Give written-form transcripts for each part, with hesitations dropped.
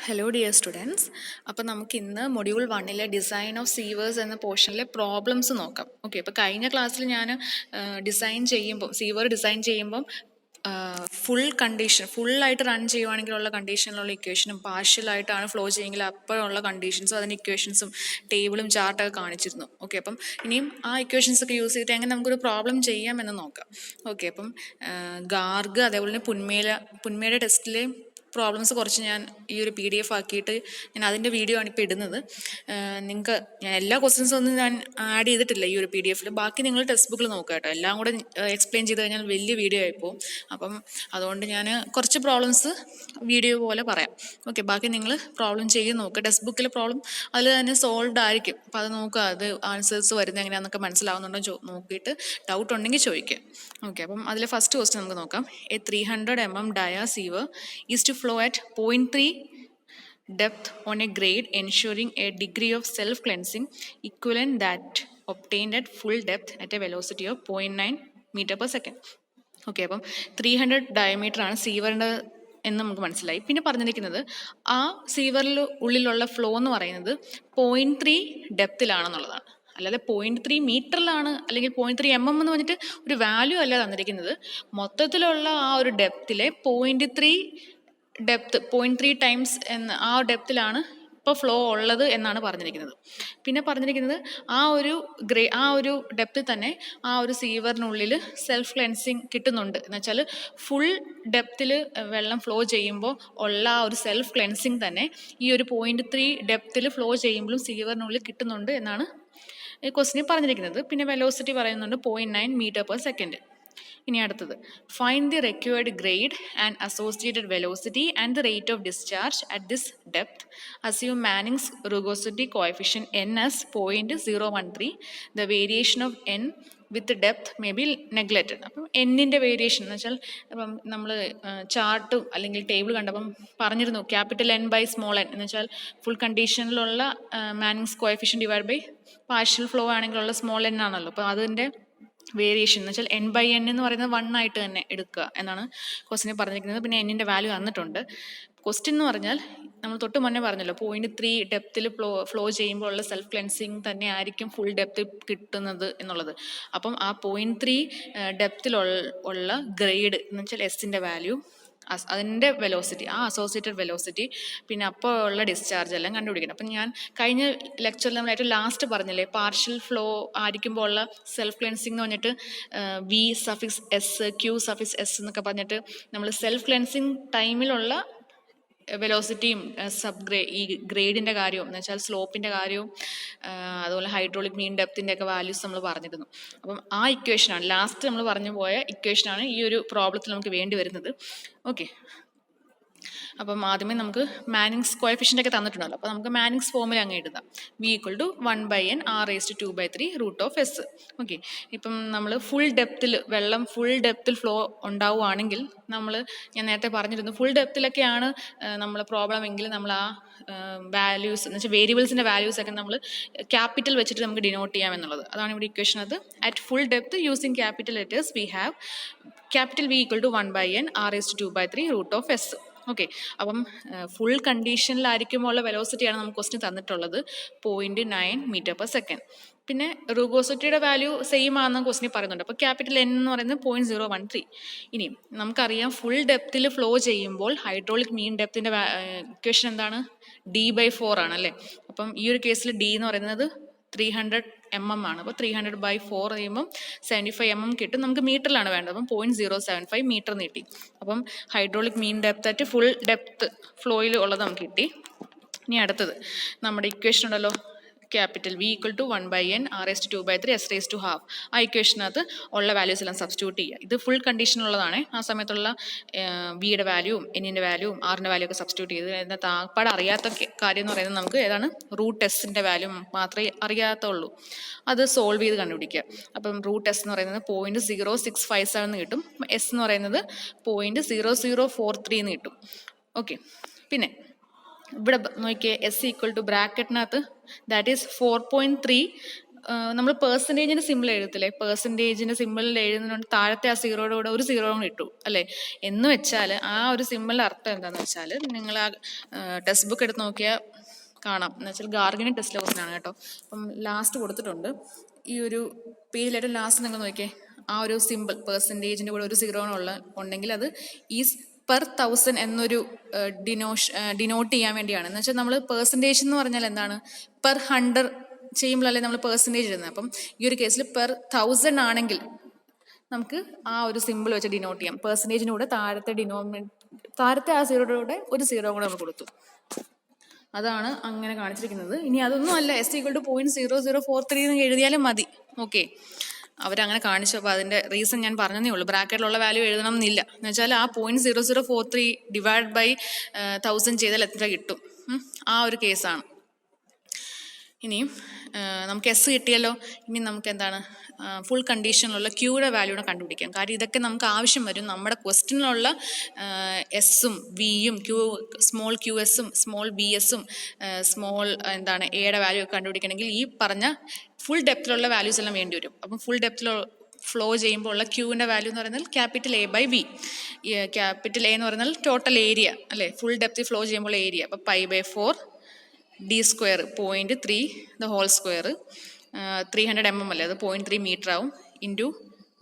Hello dear students. അപ്പോൾ നമുക്ക് ഇന്ന് മൊഡ്യൂൾ 1 ഡിസൈൻ ഓഫ് സീവേഴ്സ് എന്ന പോർഷനിലെ പ്രോബ്ലംസ് നോക്കാം. ഓക്കെ, അപ്പോൾ കഴിഞ്ഞ ക്ലാസ്സിൽ ഞാൻ സീവർ ഡിസൈൻ ചെയ്യുമ്പം ഫുള്ളായിട്ട് റൺ ചെയ്യുവാണെങ്കിലുള്ള കണ്ടീഷനിലുള്ള ഇക്വേഷനും പാർഷ്യലായിട്ടാണ് ഫ്ലോ ചെയ്യുമെങ്കിൽ അപ്പോഴുള്ള കണ്ടീഷൻസും അതിൻ്റെ ഇക്വേഷൻസും ടേബിളും ചാർട്ടൊക്കെ കാണിച്ചിരുന്നു. ഓക്കെ, അപ്പം ഇനിയും ആ ഇക്വേഷൻസ് ഒക്കെ യൂസ് ചെയ്തിട്ട് എങ്ങനെ നമുക്കൊരു പ്രോബ്ലം ചെയ്യാമെന്ന് നോക്കാം. ഓക്കെ, അപ്പം ഗാർഗ് അതേപോലെ തന്നെ പുന്മയുടെ ടെസ്റ്റിലെ പ്രോബ്ലംസ് കുറച്ച് ഞാൻ ഈ ഒരു PDF ആക്കിയിട്ട് ഞാൻ അതിൻ്റെ വീഡിയോ ആണ് ഇപ്പോൾ ഇടുന്നത്. നിങ്ങൾക്ക് ഞാൻ എല്ലാ ക്വസ്റ്റ്യൻസും ഒന്നും ഞാൻ ആഡ് ചെയ്തിട്ടില്ല ഈ ഒരു PDF. ബാക്കി നിങ്ങൾ ടെക്സ്റ്റ് ബുക്കിൽ നോക്കുക കേട്ടോ. എല്ലാം കൂടെ എക്സ്പ്ലെയിൻ ചെയ്ത് കഴിഞ്ഞാൽ വലിയ വീഡിയോ ആയിപ്പോവും. അപ്പം അതുകൊണ്ട് ഞാൻ കുറച്ച് പ്രോബ്ലംസ് വീഡിയോ പോലെ പറയാം. ഓക്കെ, ബാക്കി നിങ്ങൾ പ്രോബ്ലം ചെയ്ത് നോക്കുക. ടെക്സ്റ്റ് ബുക്കിലെ പ്രോബ്ലം അതിൽ തന്നെ സോൾവ്ഡ് ആയിരിക്കും. അപ്പോൾ അത് നോക്കുക, അത് ആൻസേഴ്സ് വരുന്നത് എങ്ങനെയാണെന്നൊക്കെ മനസ്സിലാവുന്നുണ്ടോ നോക്കിയിട്ട് ഡൗട്ട് ഉണ്ടെങ്കിൽ ചോദിക്കുക. ഓക്കെ, അപ്പം അതിലെ ഫസ്റ്റ് ക്വസ്റ്റ്യൻ നമുക്ക് നോക്കാം. A 300 mm dia sieve is to flow at 0.3 depth on a grade, ensuring a degree of self-cleansing equivalent that obtained at full depth at a velocity of 0.9 meter per second. Okay, അപ്പം 300 diameter ആണ് സീവറിൻ്റെ എന്ന് നമുക്ക് മനസ്സിലായി. പിന്നെ പറഞ്ഞിരിക്കുന്നത് ആ സീവറിൽ ഉള്ളിലുള്ള flow എന്ന് പറയുന്നത് 0.3 ഡെപ്തിലാണെന്നുള്ളതാണ്. അല്ലാതെ 0.3 മീറ്ററിലാണ് അല്ലെങ്കിൽ 0.3 mm എന്ന് പറഞ്ഞിട്ട് ഒരു വാല്യൂ അല്ല തന്നിരിക്കുന്നത്. മൊത്തത്തിലുള്ള ആ ഒരു ഡെപ്തിലെ 0.3 ടൈംസ് എന്ന ആ ഡെപ്തിലാണ് ഇപ്പോൾ ഫ്ലോ ഉള്ളത് എന്നാണ് പറഞ്ഞിരിക്കുന്നത്. പിന്നെ പറഞ്ഞിരിക്കുന്നത് ആ ഒരു ഡെപ്തിൽ തന്നെ ആ ഒരു സീവറിനുള്ളിൽ സെൽഫ് ക്ലെൻസിങ് കിട്ടുന്നുണ്ട് എന്ന് വെച്ചാൽ ഫുൾ ഡെപ്തിൽ വെള്ളം ഫ്ലോ ചെയ്യുമ്പോൾ ഉള്ള ആ ഒരു സെൽഫ് ക്ലെൻസിങ് തന്നെ ഈ ഒരു 0.3 ഡെപ്തിൽ ഫ്ലോ ചെയ്യുമ്പോഴും സീവറിനുള്ളിൽ കിട്ടുന്നുണ്ട് എന്നാണ് ക്വസ്റ്റിനിൽ പറഞ്ഞിരിക്കുന്നത്. പിന്നെ വെലോസിറ്റി പറയുന്നുണ്ട് 0.9 മീറ്റർ പെർ സെക്കൻഡ്. ഇനി അടുത്തത്, find the required grade and associated velocity and the rate of discharge at this depth. Assume Manning's rugosity coefficient n as 0.013. The variation of n with depth may be neglected. അപ്പം എന്നിൻ്റെ variation എന്ന് വെച്ചാൽ ഇപ്പം നമ്മൾ chart അല്ലെങ്കിൽ table കണ്ടപ്പം പറഞ്ഞിരുന്നു capital N by small n എന്ന് വെച്ചാൽ ഫുൾ കണ്ടീഷനിലുള്ള Manning's coefficient divide by partial flow ആണെങ്കിലുള്ള സ്മോൾ n ആണല്ലോ. അപ്പോൾ അതിൻ്റെ വേരിയേഷൻ എന്ന് വെച്ചാൽ n/n എന്ന് പറയുന്നത് 1 ആയിട്ട് തന്നെ എടുക്കുക എന്നാണ് ക്വസ്റ്റിനെ പറഞ്ഞിരിക്കുന്നത്. പിന്നെ എന്നിൻ്റെ വാല്യൂ തന്നിട്ടുണ്ട്. ക്വസ്റ്റ്യൻ എന്ന് പറഞ്ഞാൽ നമ്മൾ തൊട്ട് മുന്നേ പറഞ്ഞല്ലോ 0.3 ഡെപ്തിൽ ഫ്ലോ ചെയ്യുമ്പോൾ ഉള്ള സെൽഫ് ക്ലെൻസിങ് തന്നെ ആയിരിക്കും ഫുൾ ഡെപ്ത് കിട്ടുന്നത് എന്നുള്ളത്. അപ്പം ആ 0.3 ഡെപ്തിലുള്ള ഗ്രേഡ് എന്ന് വെച്ചാൽ എസിൻ്റെ വാല്യൂ, അതിൻ്റെ വെലോസിറ്റി, ആ അസോസിയേറ്റഡ് വെലോസിറ്റി, പിന്നെ അപ്പോൾ ഉള്ള ഡിസ്ചാർജ് എല്ലാം കണ്ടുപിടിക്കണം. അപ്പം ഞാൻ കഴിഞ്ഞ ലെക്ചറിൽ നമ്മൾ ഏറ്റവും ലാസ്റ്റ് പറഞ്ഞില്ലേ പാർഷ്യൽ ഫ്ലോ ആയിരിക്കുമ്പോൾ ഉള്ള സെൽഫ് ക്ലെൻസിങ് എന്ന് പറഞ്ഞിട്ട് V_S Q_S എന്നൊക്കെ പറഞ്ഞിട്ട് നമ്മൾ സെൽഫ് ക്ലെൻസിങ് ടൈമിലുള്ള വെലോസിറ്റിയും ഈ ഗ്രേഡിൻ്റെ കാര്യവും എന്ന് വെച്ചാൽ സ്ലോപ്പിൻ്റെ കാര്യവും അതുപോലെ ഹൈഡ്രോളിക് മീൻ ഡെപ്തിൻ്റെ ഒക്കെ വാല്യൂസ് നമ്മൾ പറഞ്ഞിരുന്നു. അപ്പം ആ ഇക്വേഷനാണ് ലാസ്റ്റ് നമ്മൾ പറഞ്ഞു പോയ ഇക്വേഷനാണ് ഈ ഒരു പ്രോബ്ലത്തിൽ നമുക്ക് വേണ്ടി വരുന്നത്. ഓക്കെ, അപ്പം ആദ്യമേ നമുക്ക് മാനിങ്സ് കോഎഫിഷ്യൻ്റ് ഒക്കെ തന്നിട്ടുണ്ടല്ലോ. അപ്പോൾ നമുക്ക് മാനിങ്സ് ഫോമിൽ അങ്ങ് എഴുതാം. V = 1/n r⁻²/3√S. ഓക്കെ, ഇപ്പം നമ്മൾ വെള്ളം ഫുൾ ഡെപ്തിൽ ഫ്ലോ ഉണ്ടാവുകയാണെങ്കിൽ ഞാൻ നേരത്തെ പറഞ്ഞിരുന്നു ഫുൾ ഡെപ്തിലൊക്കെയാണ് നമ്മൾ പ്രോബ്ലം എങ്കിൽ നമ്മൾ ആ വാല്യൂസ് എന്ന് വെച്ചാൽ വേരിയബിൾസിൻ്റെ വാല്യൂസ് ഒക്കെ നമ്മൾ ക്യാപിറ്റൽ വെച്ചിട്ട് നമുക്ക് ഡിനോട്ട് ചെയ്യാം എന്നുള്ളത്. അതാണ് ഇവിടെ ഇക്വേഷൻ. അത് at full depth using capital letters we have capital V = 1/n r⁻²/3√S. Okay, അപ്പം ഫുൾ കണ്ടീഷനിലായിരിക്കുമ്പോൾ ഉള്ള വെലോസിറ്റിയാണ് നമുക്ക് ക്വസ്റ്റ്യൻ തന്നിട്ടുള്ളത് 0.9 മീറ്റർ പെർ സെക്കൻഡ്. പിന്നെ റുഗോസിറ്റിയുടെ വാല്യൂ സെയിം ആണെന്ന് ക്വസ്റ്റ്യൻ പറയുന്നുണ്ട്. അപ്പോൾ ക്യാപിറ്റൽ N എന്ന് പറയുന്നത് 0.013. ഇനി നമുക്കറിയാം ഫുൾ ഡെപ്തിൽ ഫ്ലോ ചെയ്യുമ്പോൾ ഹൈഡ്രോളിക് മീൻ ഡെപ്തിൻ്റെ ഇക്വേഷൻ എന്താണ്? D/4 ആണ് അല്ലേ. അപ്പം ഈ ഒരു കേസിൽ D എന്ന് പറയുന്നത് 300 mm ആണ്. അപ്പോൾ 300/4 ചെയ്യുമ്പം 75 mm കിട്ടും. നമുക്ക് മീറ്ററിലാണ് വേണ്ടത്. അപ്പം 0.075 മീറ്റർ നീട്ടി. അപ്പം hydraulic mean depth at full depth ഫ്ലോയിൽ ഉള്ളത് നമുക്ക് കിട്ടി. ഇനി അടുത്തത് നമ്മുടെ ഇക്വേഷൻ ഉണ്ടല്ലോ, ക്യാപിറ്റൽ V = 1/n r⁻²/3s²². ആ ഇക്വേഷനകത്ത് ഉള്ള വാല്യൂസ് എല്ലാം സബ്സ്റ്റിറ്റ്യൂട്ട് ചെയ്യുക. ഇത് ഫുൾ കണ്ടീഷനുള്ളതാണ്. ആ സമയത്തുള്ള വിയുടെ വാല്യൂവും എന്നിൻ്റെ വാല്യൂവും ആറിൻ്റെ വാല്യൂ ഒക്കെ സബ്സ്റ്റിറ്റ്യൂട്ട് ചെയ്ത് അതിനകത്ത് ആപ്പാട് അറിയാത്ത കാര്യം എന്ന് പറയുന്നത് നമുക്ക് ഏതാണ് √S വാല്യൂ മാത്രമേ അറിയാത്തുള്ളൂ. അത് സോൾവ് ചെയ്ത് കണ്ടുപിടിക്കുക. അപ്പം √S എന്ന് പറയുന്നത് 0.0657 എന്ന് കിട്ടും. S എന്ന് പറയുന്നത് 0.0043 എന്ന് കിട്ടും. ഓക്കെ, പിന്നെ ഇവിടെ നോക്കിയേ S = ബ്രാക്കറ്റിനകത്ത് ദാറ്റ് ഈസ് 4.3 നമ്മൾ പേഴ്സൻറ്റേജിന് സിമ്പിൾ എഴുതത്തില്ലേ, പേഴ്സൻറ്റേജിന് സിമ്പിളിൽ എഴുതുന്നുണ്ട് താഴത്തെ ആ സീറോയുടെ കൂടെ ഒരു സീറോ ഇട്ടു അല്ലേ. എന്ന് വെച്ചാൽ ആ ഒരു സിമ്പിളിൻ്റെ അർത്ഥം എന്താണെന്ന് വെച്ചാൽ നിങ്ങൾ ആ ടെക്സ്റ്റ് ബുക്ക് എടുത്ത് നോക്കിയാൽ കാണാം. എന്ന് വെച്ചാൽ ഗാർഗിനി ടെസ്റ്റിലെ ക്വസ്റ്റൻ ആണ് കേട്ടോ. അപ്പം ലാസ്റ്റ് കൊടുത്തിട്ടുണ്ട് ഈ ഒരു പേജിലായിട്ട് ലാസ്റ്റ് നിങ്ങൾ നോക്കിയേ, ആ ഒരു സിമ്പിൾ പേഴ്സൻറ്റേജിൻ്റെ കൂടെ ഒരു സീറോ ഉണ്ടെങ്കിൽ അത് ഈസ് പെർ 1000 എന്നൊരു ഡിനോട്ട് ചെയ്യാൻ വേണ്ടിയാണ്. എന്ന് വെച്ചാൽ നമ്മൾ പേഴ്സൻറ്റേജ് എന്ന് പറഞ്ഞാൽ എന്താണ്, പെർ 100 ചെയ്യുമ്പോഴല്ലേ നമ്മൾ പേഴ്സൻറ്റേജ് ഇടുന്നത്. അപ്പം ഈ ഒരു കേസിൽ പെർ 1000 ആണെങ്കിൽ നമുക്ക് ആ ഒരു സിമ്പിൾ വെച്ച് ഡിനോട്ട് ചെയ്യാം. പേഴ്സൻറ്റേജിന് കൂടെ താഴത്തെ ആ സീറോയുടെ കൂടെ ഒരു സീറോ കൂടെ നമ്മൾ കൊടുത്തു. അതാണ് അങ്ങനെ കാണിച്ചിരിക്കുന്നത്. ഇനി അതൊന്നും അല്ല, S=0.0043 എന്ന് എഴുതിയാലും മതി. ഓക്കെ, അവരങ്ങനെ കാണിച്ചു. അപ്പോൾ അതിൻ്റെ റീസൺ ഞാൻ പറഞ്ഞതേ ഉള്ളൂ. ബ്രാക്കറ്റിലുള്ള വാല്യൂ എഴുതണം എന്നില്ല. എന്ന് വെച്ചാൽ ആ 0.0043 ഡിവൈഡ് ബൈ 1000 ചെയ്താൽ എത്ര കിട്ടും, ആ ഒരു കേസാണ്. ഇനിയും നമുക്ക് എസ് കിട്ടിയല്ലോ. ഇനി നമുക്ക് എന്താണ് ഫുൾ കണ്ടീഷനിലുള്ള ക്യൂയുടെ വാല്യൂടെ കണ്ടുപിടിക്കാം. കാര്യം ഇതൊക്കെ നമുക്ക് ആവശ്യം വരും. നമ്മുടെ ക്വസ്റ്റ്യനിലുള്ള എസ്സും വിയും സ്മോൾ ക്യു എസും സ്മോൾ ബി എസും സ്മോൾ എന്താണ് എയുടെ വാല്യൂ ഒക്കെ കണ്ടുപിടിക്കണമെങ്കിൽ ഈ പറഞ്ഞ ഫുൾ ഡെപ്തിലുള്ള വാല്യൂസ് എല്ലാം വേണ്ടി വരും. അപ്പം ഫുൾ ഡെപ്തിൽ ഫ്ലോ ചെയ്യുമ്പോൾ ഉള്ള ക്യൂവിൻ്റെ വാല്യൂ എന്ന് പറയുന്നത് capital A by V. Capital A എന്ന് പറയുന്നത് ടോട്ടൽ ഏരിയ അല്ലേ, ഫുൾ ഡെപ്തിൽ ഫ്ലോ ചെയ്യുമ്പോൾ ഏരിയ. അപ്പോൾ π/4 d² 0.3 the whole square 300 mm അല്ലേ, അത് 0.3 മീറ്റർ ആവും. ഇൻറ്റു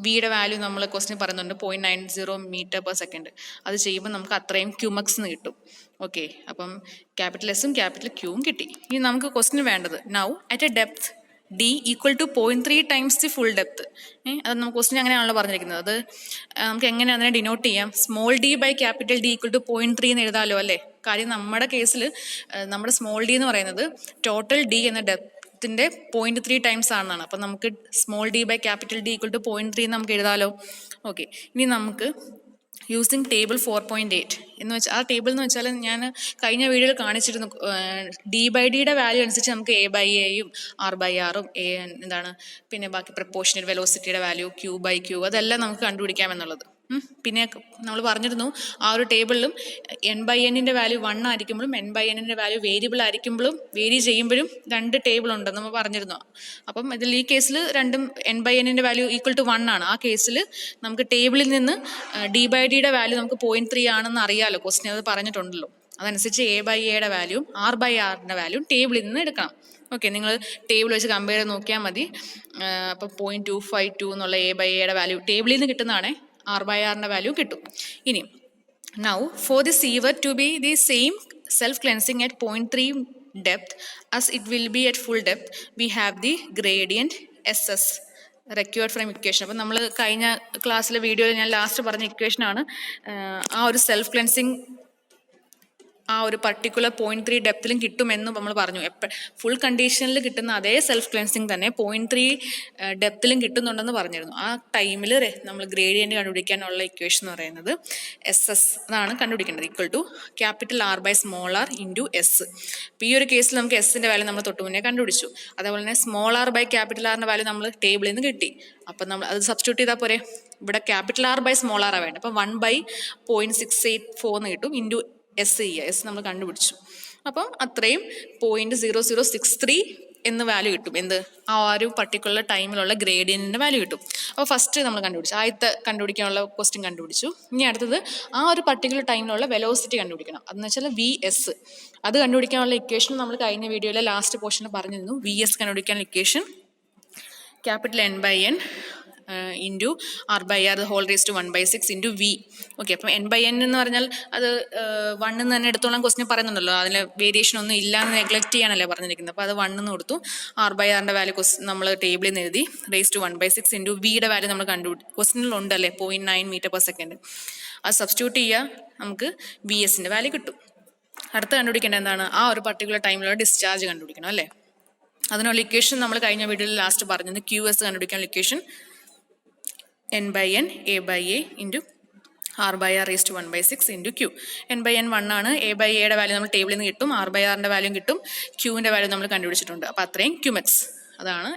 വിയുടെ വാല്യൂ നമ്മൾ ക്വസ്റ്റ്യൻ പറയുന്നുണ്ട് 0.90 മീറ്റർ പെർ സെക്കൻഡ്. അത് ചെയ്യുമ്പോൾ നമുക്ക് അത്രയും ക്യൂമക്സ് എന്ന് കിട്ടും. ഓക്കെ, അപ്പം ക്യാപിറ്റൽ എസും ക്യാപിറ്റൽ ക്യൂവും കിട്ടി. ഇനി നമുക്ക് ക്വസ്റ്റ്യൻ വേണ്ടത് now at A depth d = 0.3 times the full depth. അത് നമുക്ക് ക്വസ്റ്റ്യൻ അങ്ങനെയാണല്ലോ പറഞ്ഞിരിക്കുന്നത്. അത് നമുക്ക് എങ്ങനെ അതിനെ ഡിനോട്ട് ചെയ്യാം, small d by capital D = 0.3 എന്ന് എഴുതാമല്ലോ അല്ലേ. കാര്യം നമ്മുടെ കേസിൽ നമ്മുടെ സ്മോൾ d എന്ന് പറയുന്നത് ടോട്ടൽ d എന്ന ഡെപ്തിൻ്റെ 0.3 ടൈംസ് ആണെന്നാണ്. അപ്പം നമുക്ക് small d by capital D = 0.3 നമുക്ക് എഴുതാമല്ലോ. ഓക്കെ, ഇനി നമുക്ക് യൂസിങ് ടേബിൾ 4.8 എന്ന് വെച്ചാൽ, ആ ടേബിൾ എന്ന് വെച്ചാൽ ഞാൻ കഴിഞ്ഞ വീഡിയോയിൽ കാണിച്ചിരുന്നു. d/d വാല്യൂ അനുസരിച്ച് നമുക്ക് a/a-യും r/r-ഉം എന്താണ് പിന്നെ ബാക്കി പ്രപ്പോർഷണൽ വെലോസിറ്റിയുടെ വാല്യൂ q/q അതെല്ലാം നമുക്ക് കണ്ടുപിടിക്കാമെന്നുള്ളത്. പിന്നെ നമ്മൾ പറഞ്ഞിരുന്നു ആ ഒരു ടേബിളിലും n/n-ൻ്റെ വാല്യൂ 1 ആയിരിക്കുമ്പോഴും n/n-ൻ്റെ വാല്യൂ വേരിയബിൾ ആയിരിക്കുമ്പോഴും വേരി ചെയ്യുമ്പോഴും 2 ടേബിൾ ഉണ്ടെന്ന് നമ്മൾ പറഞ്ഞിരുന്നു. അപ്പം ഇതിൽ ഈ കേസിൽ രണ്ടും n/n-ൻ്റെ വാല്യൂ = 1 ആണ്. ആ കേസിൽ നമുക്ക് ടേബിളിൽ നിന്ന് d/d വാല്യൂ നമുക്ക് 0.3 ആണെന്ന് അറിയാമല്ലോ, ക്വസ്റ്റ്യൻ അത് പറഞ്ഞിട്ടുണ്ടല്ലോ. അതനുസരിച്ച് a/a-യുടെ വാല്യൂയും r/r-ൻ്റെ വാല്യൂയും ടേബിളിൽ നിന്ന് എടുക്കണം. ഓക്കെ, നിങ്ങൾ ടേബിൾ വെച്ച് കമ്പയർ ചെയ്ത് നോക്കിയാൽ മതി. അപ്പം 0.252 എന്നുള്ള a/a-യുടെ വാല്യൂ ടേബിളിൽ നിന്ന് കിട്ടുന്നതാണ്, r/r-ൻ്റെ വാല്യൂ കിട്ടും. ഇനി now for the sewer to be the same self cleansing at 0.3 depth as it will be at full depth, we have the gradient SS required from equation. അപ്പം നമ്മൾ കഴിഞ്ഞ ക്ലാസ്സിലെ വീഡിയോയിൽ ഞാൻ ലാസ്റ്റ് പറഞ്ഞ ഇക്വേഷനാണ്. ആ ഒരു സെൽഫ് ക്ലെൻസിങ് ആ ഒരു പർട്ടിക്കുലർ 0.3 ഡെപ്തിലും കിട്ടുമെന്ന് നമ്മൾ പറഞ്ഞു. ഫുൾ കണ്ടീഷനിൽ കിട്ടുന്ന അതേ സെൽഫ് ക്ലെൻസിങ് തന്നെ 0.3 ഡെപ്തിലും കിട്ടുന്നുണ്ടെന്ന് പറഞ്ഞിരുന്നു. ആ ടൈമിൽ നമ്മൾ ഗ്രേഡിയൻറ്റ് കണ്ടുപിടിക്കാനുള്ള ഇക്വേഷൻ എന്ന് പറയുന്നത് SS അതാണ് കണ്ടുപിടിക്കേണ്ടത്, =R/r ഇൻറ്റു എസ്. അപ്പോൾ ഈ ഒരു കേസിൽ നമുക്ക് എസിൻ്റെ വാല്യൂ നമ്മൾ തൊട്ട് മുന്നേ കണ്ടുപിടിച്ചു. അതേപോലെ തന്നെ r/R-ൻ്റെ വാല്യൂ നമ്മൾ ടേബിളിൽ നിന്ന് കിട്ടി. അപ്പം നമ്മൾ അത് സബ്സ്റ്റിറ്റ്യൂട്ട് ചെയ്താൽ പോരെ. ഇവിടെ R/r വേണ്ട, അപ്പം 1/0.684 എന്ന് കിട്ടും. ഇൻറ്റു എസ് ചെയ്യുക, എസ് നമ്മൾ കണ്ടുപിടിച്ചു. അപ്പം അത്രയും 0.0063 എന്ന് വാല്യൂ കിട്ടും. എന്ത്, ആ ഒരു പർട്ടിക്കുലർ ടൈമിലുള്ള ഗ്രേഡിയൻറ്റിൻ്റെ വാല്യൂ കിട്ടും. അപ്പോൾ ഫസ്റ്റ് നമ്മൾ കണ്ടുപിടിച്ചു, ആദ്യത്തെ കണ്ടുപിടിക്കാനുള്ള ക്വസ്റ്റ്യൻ കണ്ടുപിടിച്ചു. ഇനി അടുത്തത് ആ ഒരു പർട്ടിക്കുലർ ടൈമിലുള്ള വെലോസിറ്റി കണ്ടുപിടിക്കണം. അതെന്ന് വെച്ചാൽ VS. അത് കണ്ടുപിടിക്കാനുള്ള ഇക്വേഷൻ നമ്മൾ കഴിഞ്ഞ വീഡിയോയിലെ ലാസ്റ്റ് പോർഷനിൽ പറഞ്ഞിരുന്നു. VS കണ്ടുപിടിക്കാനുള്ള equation N/n into r/r ⁻⁴ 1/6 into V. Okay, അപ്പം n/n എന്ന് പറഞ്ഞാൽ അത് 1 എന്ന് തന്നെ എടുത്തോളം ക്വസ്റ്റ്യൻ പറയുന്നുണ്ടല്ലോ, അതിൽ വേരിയേഷൻ ഒന്നും ഇല്ലാന്ന് നെഗ്ലക്ട് ചെയ്യാനല്ലേ പറഞ്ഞിരിക്കുന്നത്. അപ്പോൾ അത് 1 എന്ന് കൊടുത്തു. r/r-ൻ്റെ വാല്യൂ നമ്മൾ ടേബിളിൽ നിന്ന് എഴുതി ⁻⁴ ഇൻറ്റു വിയുടെ വാല്യൂ നമ്മൾ ക്വസ്റ്റ്യനിലുണ്ടല്ലേ 0.9 മീറ്റർ പെർ സെക്കൻഡ്. അത് സബ്സ്റ്റിറ്റ്യൂട്ട് ചെയ്യുക, നമുക്ക് VS-ൻ്റെ വാല്യൂ കിട്ടും. അടുത്ത് കണ്ടുപിടിക്കേണ്ടത് എന്താണ്, ആ ഒരു പർട്ടിക്കുലർ ടൈമിലുള്ള ഡിസ്ചാർജ് കണ്ടുപിടിക്കണം അല്ലേ. അതിനുള്ള ഇക്വേഷൻ നമ്മൾ കഴിഞ്ഞ വീഡിയോയിൽ ലാസ്റ്റ് പറഞ്ഞത് QS കണ്ടുപിടിക്കാനുള്ള equation N/n a/a into r/r ⁻⁴ 1/6 into Q. N/n 1 ആണ്, a/a-യുടെ വാല്യൂ നമ്മൾ ടേബിളിൽ നിന്ന് കിട്ടും, r/r-ൻ്റെ വാല്യൂ കിട്ടും, Qൻ്റെ വാല്യൂ നമ്മൾ കണ്ടുപിടിച്ചിട്ടുണ്ട്. അപ്പോൾ അത്രയും ക്യൂമെക്സ്. അതാണ്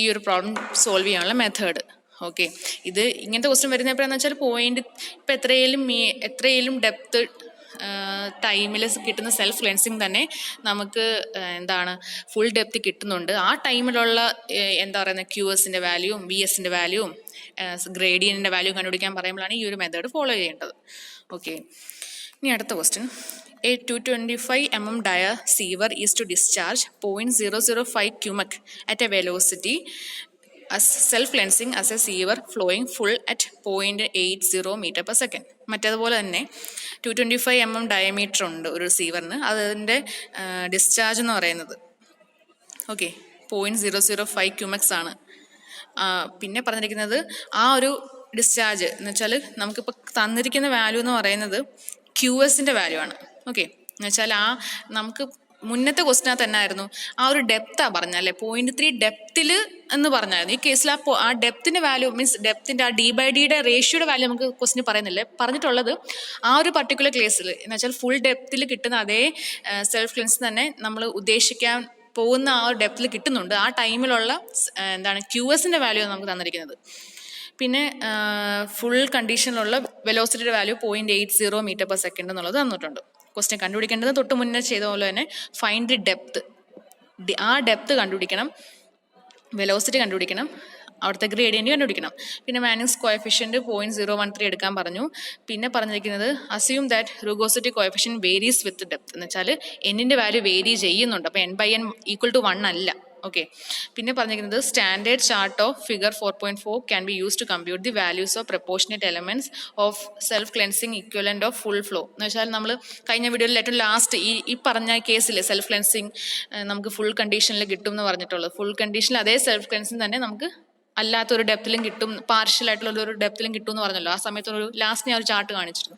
ഈ ഒരു പ്രോബ്ലം സോൾവ് ചെയ്യാനുള്ള മെത്തേഡ്. ഓക്കെ, ഇത് ഇങ്ങനത്തെ ക്വസ്റ്റ്യൻ വരുന്ന എപ്പോഴാണെന്ന് വെച്ചാൽ പോയിന്റ് ഇപ്പം എത്രയും ഡെപ്ത് ടൈമിൽ കിട്ടുന്ന സെൽഫ് ക്ലെൻസിങ് തന്നെ നമുക്ക് എന്താണ് ഫുൾ ഡെപ്ത് കിട്ടുന്നുണ്ട്. ആ ടൈമിലുള്ള എന്താ പറയുന്നത് QSൻ്റെ വാല്യൂവും VSൻ്റെ വാല്യൂവും ഗ്രേഡിയൻ്റെ വാല്യൂ കണ്ടുപിടിക്കാൻ പറയുമ്പോഴാണ് ഈ ഒരു മെത്തേഡ് ഫോളോ ചെയ്യേണ്ടത്. ഓക്കെ, ഇനി അടുത്ത question. A 225 mm dia sieve is to discharge 0.005 cubic at a velocity as self-cleansing as a sieve flowing full at 0.80 meter per second. മറ്റേതുപോലെ തന്നെ 225 mm ഡയമീറ്റർ ഉണ്ട് ഒരു സീവറിന്. അതിൻ്റെ ഡിസ്ചാർജ് എന്ന് പറയുന്നത് 0.005 ക്യൂമെക്സ് ആണ്. പിന്നെ പറഞ്ഞിരിക്കുന്നത് ആ ഒരു ഡിസ്ചാർജ് എന്ന് വെച്ചാൽ നമുക്കിപ്പോൾ തന്നിരിക്കുന്ന വാല്യൂ എന്ന് പറയുന്നത് QSൻ്റെ വാല്യൂ ആണ്. എന്ന് വെച്ചാൽ നമുക്ക് മുന്നത്തെ ക്വസ്റ്റിനകത്ത് തന്നെ ആയിരുന്നു ആ ഒരു ഡെപ്താണ് പറഞ്ഞല്ലേ 0.3 ഡെപ്തിൽ എന്ന് പറഞ്ഞായിരുന്നു. ഈ കേസിൽ ആ ഡെപ്തിൻ്റെ വാല്യൂ മീൻസ് ഡെപ്തിൻ്റെ ആ D/Dയുടെ റേഷ്യോയുടെ വാല്യൂ നമുക്ക് ക്വസ്റ്റിന് പറയുന്നില്ല. പറഞ്ഞിട്ടുള്ളത് ആ ഒരു പർട്ടിക്കുലർ കേസിൽ എന്ന് വെച്ചാൽ ഫുൾ ഡെപ്തിൽ കിട്ടുന്ന അതേ സെൽഫ് ക്ലെൻസ് തന്നെ നമ്മൾ ഉദ്ദേശിക്കാൻ പോകുന്ന ആ ഒരു ഡെപ്തിൽ കിട്ടുന്നുണ്ട്. ആ ടൈമിലുള്ള എന്താണ് QSൻ്റെ വാല്യൂ നമുക്ക് തന്നിരിക്കുന്നത്. പിന്നെ ഫുൾ കണ്ടീഷനിലുള്ള വെലോസിറ്റിയുടെ വാല്യൂ 0.80 മീറ്റർ പെർ സെക്കൻഡ് എന്നുള്ളത് തന്നിട്ടുണ്ട്. ക്വസ്റ്റ്യൻ കണ്ടുപിടിക്കേണ്ടത് തൊട്ട് മുന്നേ ചെയ്ത പോലെ തന്നെ ഫൈൻഡ് ദി ഡെപ്ത്, ആ ഡെപ്ത് കണ്ടുപിടിക്കണം, വെലോസിറ്റി കണ്ടുപിടിക്കണം, അവിടുത്തെ ഗ്രേഡിയൻറ്റ് കണ്ടുപിടിക്കണം. പിന്നെ മാനിങ്സ് കോഎഫിഷ്യൻറ്റ് 0.013 എടുക്കാൻ പറഞ്ഞു. പിന്നെ പറഞ്ഞിരിക്കുന്നത് assume that rugosity coefficient varies with depth എന്ന് വെച്ചാൽ എന്നിൻ്റെ വാല്യൂ വേരി ചെയ്യുന്നുണ്ട്. അപ്പോൾ n/n = 1 അല്ല. പിന്നെ പറഞ്ഞിരിക്കുന്നത് standard chart of figure 4.4 can be use to compute the values of proportionate elements of self cleansing equivalent of full flow. എന്ന് വെച്ചാൽ നമ്മൾ കഴിഞ്ഞ വീഡിയോയിൽ ഏറ്റവും ലാസ്റ്റ് ഈ പറഞ്ഞ കേസിൽ സെൽഫ് ക്ലെൻസിങ് നമുക്ക് ഫുൾ കണ്ടീഷനിൽ കിട്ടും എന്ന് പറഞ്ഞിട്ടുള്ളത്. ഫുൾ കണ്ടീഷനിൽ അതേ സെൽഫ് ക്ലെൻസിങ് തന്നെ നമുക്ക് അല്ലാത്തൊരു ഡെപ്തിലും കിട്ടും, പാർഷ്യൽ ആയിട്ടുള്ള ഒരു ഡെപ്തിലും കിട്ടും എന്ന് പറഞ്ഞല്ലോ. ആ സമയത്ത് ഒരു ലാസ്റ്റ് ഞാൻ ഒരു ചാർട്ട് കാണിച്ചിരുന്നു.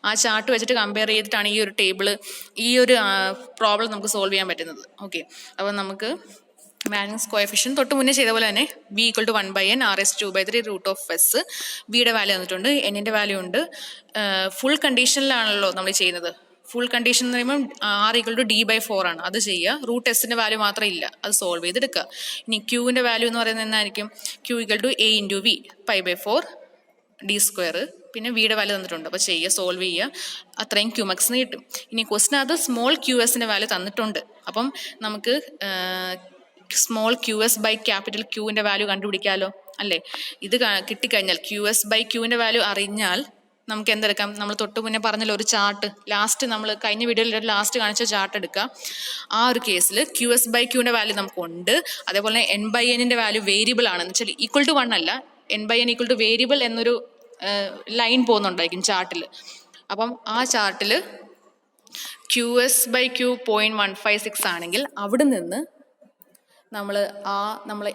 ആ ചാർട്ട് വെച്ചിട്ട് കമ്പയർ ചെയ്തിട്ടാണ് ഈ ഒരു ടേബിൾ, ഈ ഒരു പ്രോബ്ലം നമുക്ക് സോൾവ് ചെയ്യാൻ പറ്റുന്നത്. അപ്പോൾ നമുക്ക് മാനിങ്സ് കോഎഫിഷ്യൻ തൊട്ട് മുന്നേ ചെയ്ത പോലെ തന്നെ V = 1/n r^2/3√(s). വിയുടെ വാല്യൂ തന്നിട്ടുണ്ട്, എന്നിൻ്റെ വാല്യൂ ഉണ്ട്. ഫുൾ കണ്ടീഷനിലാണല്ലോ നമ്മൾ ചെയ്യുന്നത്. ഫുൾ കണ്ടീഷൻ എന്ന് പറയുമ്പോൾ r = d/4 ആണ്. അത് ചെയ്യുക. √sൻ്റെ വാല്യൂ മാത്രം ഇല്ല, അത് സോൾവ് ചെയ്തെടുക്കുക. ഇനി Qൻ്റെ വാല്യൂ എന്ന് പറയുന്നത് എന്തായിരിക്കും? Q = a × v π/4 d². പിന്നെ വിയുടെ വാല്യൂ തന്നിട്ടുണ്ട്, അപ്പോൾ ചെയ്യുക, സോൾവ് ചെയ്യുക, അത്രയും ക്യൂമെക്സ് കിട്ടും. ഇനി ക്വസ്റ്റിനകത്ത് സ്മോൾ QSൻ്റെ വാല്യൂ തന്നിട്ടുണ്ട്. അപ്പം നമുക്ക് സ്മോൾ QS/ക്യാപിറ്റൽ Qൻ്റെ വാല്യൂ കണ്ടുപിടിക്കാമല്ലോ അല്ലേ? ഇത് കിട്ടിക്കഴിഞ്ഞാൽ QS/Qൻ്റെ വാല്യൂ അറിഞ്ഞാൽ നമുക്ക് എന്തെടുക്കാം? നമ്മൾ തൊട്ട് മുന്നേ പറഞ്ഞല്ലോ ഒരു ചാർട്ട്, ലാസ്റ്റ് നമ്മൾ കഴിഞ്ഞ വീഡിയോയിൽ ലാസ്റ്റ് കാണിച്ച ചാർട്ട് എടുക്കുക. ആ ഒരു കേസിൽ QS/Qൻ്റെ വാല്യൂ നമുക്കുണ്ട്. അതേപോലെ n/nൻ്റെ വാല്യൂ വേരിയബിൾ ആണ്, എന്ന് വെച്ചാൽ = 1 അല്ല, n/n = വേരിയബിൾ എന്നൊരു ലൈൻ പോകുന്നുണ്ടായിരിക്കും ചാർട്ടിൽ. അപ്പം ആ ചാർട്ടിൽ QS/Q 0.156 ആണെങ്കിൽ അവിടെ നിന്ന് നമ്മൾ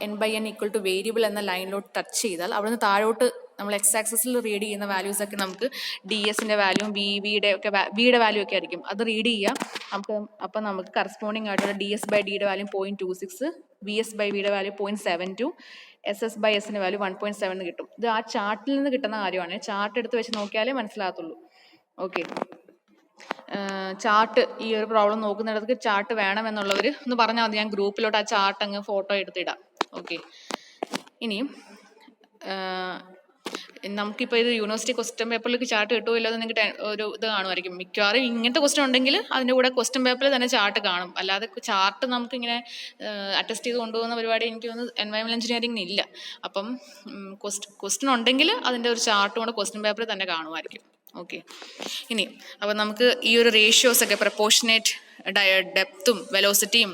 n/n = വേരിയബിൾ എന്ന ലൈനിലോട്ട് ടച്ച് ചെയ്താൽ അവിടെ നിന്ന് താഴോട്ട് നമ്മൾ എക്സ് ആക്സിസിൽ റീഡ് ചെയ്യുന്ന വാല്യൂസ് ഒക്കെ നമുക്ക് DS-ൻ്റെ വാല്യൂവും വിയുടെ വാല്യൂ ഒക്കെ ആയിരിക്കും അത് റീഡ് ചെയ്യുക. അപ്പം നമുക്ക് കറസ്പോണ്ടിങ് ആയിട്ടുള്ള DS/Dയുടെ വാല്യൂ 0.26, VS/Vയുടെ വാല്യൂ 0.72, SS/Sൻ്റെ വാല്യൂ 1.7 കിട്ടും. ഇത് ആ ചാർട്ടിൽ നിന്ന് കിട്ടുന്ന കാര്യമാണ്. ചാർട്ട് എടുത്ത് വെച്ച് നോക്കിയാലേ മനസ്സിലാകത്തുള്ളൂ. ചാർട്ട് ഈ ഒരു പ്രോബ്ലം നോക്കുന്നിടത്ത് ചാർട്ട് വേണമെന്നുള്ളവർ ഒന്ന് പറഞ്ഞാൽ മതി, ഞാൻ ഗ്രൂപ്പിലോട്ട് ആ ചാർട്ട് അങ്ങ് ഫോട്ടോ എടുത്തിടാം. ഇനിയും നമുക്കിപ്പോൾ ഇത് യൂണിവേഴ്സിറ്റി ക്വസ്റ്റ്യൻ പേപ്പറിലേക്ക് ചാർട്ട് കിട്ടുമല്ലോ എന്ന് നിങ്ങൾക്ക് ഒരു ഇത് കാണുമായിരിക്കും. മിക്കവാറും ഇങ്ങനത്തെ ക്വസ്റ്റ്യൻ ഉണ്ടെങ്കിൽ അതിൻ്റെ കൂടെ ക്വസ്റ്റ്യൻ പേപ്പറിൽ തന്നെ ചാർട്ട് കാണും. അല്ലാതെ ചാർട്ട് നമുക്കിങ്ങനെ അറ്റസ്റ്റ് ചെയ്ത് കൊണ്ടുപോകുന്ന പരിപാടി എനിക്ക് തോന്നുന്നു എൻവയോൺമെൻറ്റൽ എഞ്ചിനീയറിംഗിന് ഇല്ല. അപ്പം ക്വസ്റ്റ്യൻ ഉണ്ടെങ്കിൽ അതിൻ്റെ ഒരു ചാർട്ടും കൂടെ ക്വസ്റ്റ്യൻ പേപ്പറിൽ തന്നെ കാണുമായിരിക്കും. ഇനി അപ്പോൾ നമുക്ക് ഈ ഒരു റേഷ്യോസ് ഒക്കെ പ്രപ്പോർഷനേറ്റ് ഡെപ്തും വെലോസിറ്റിയും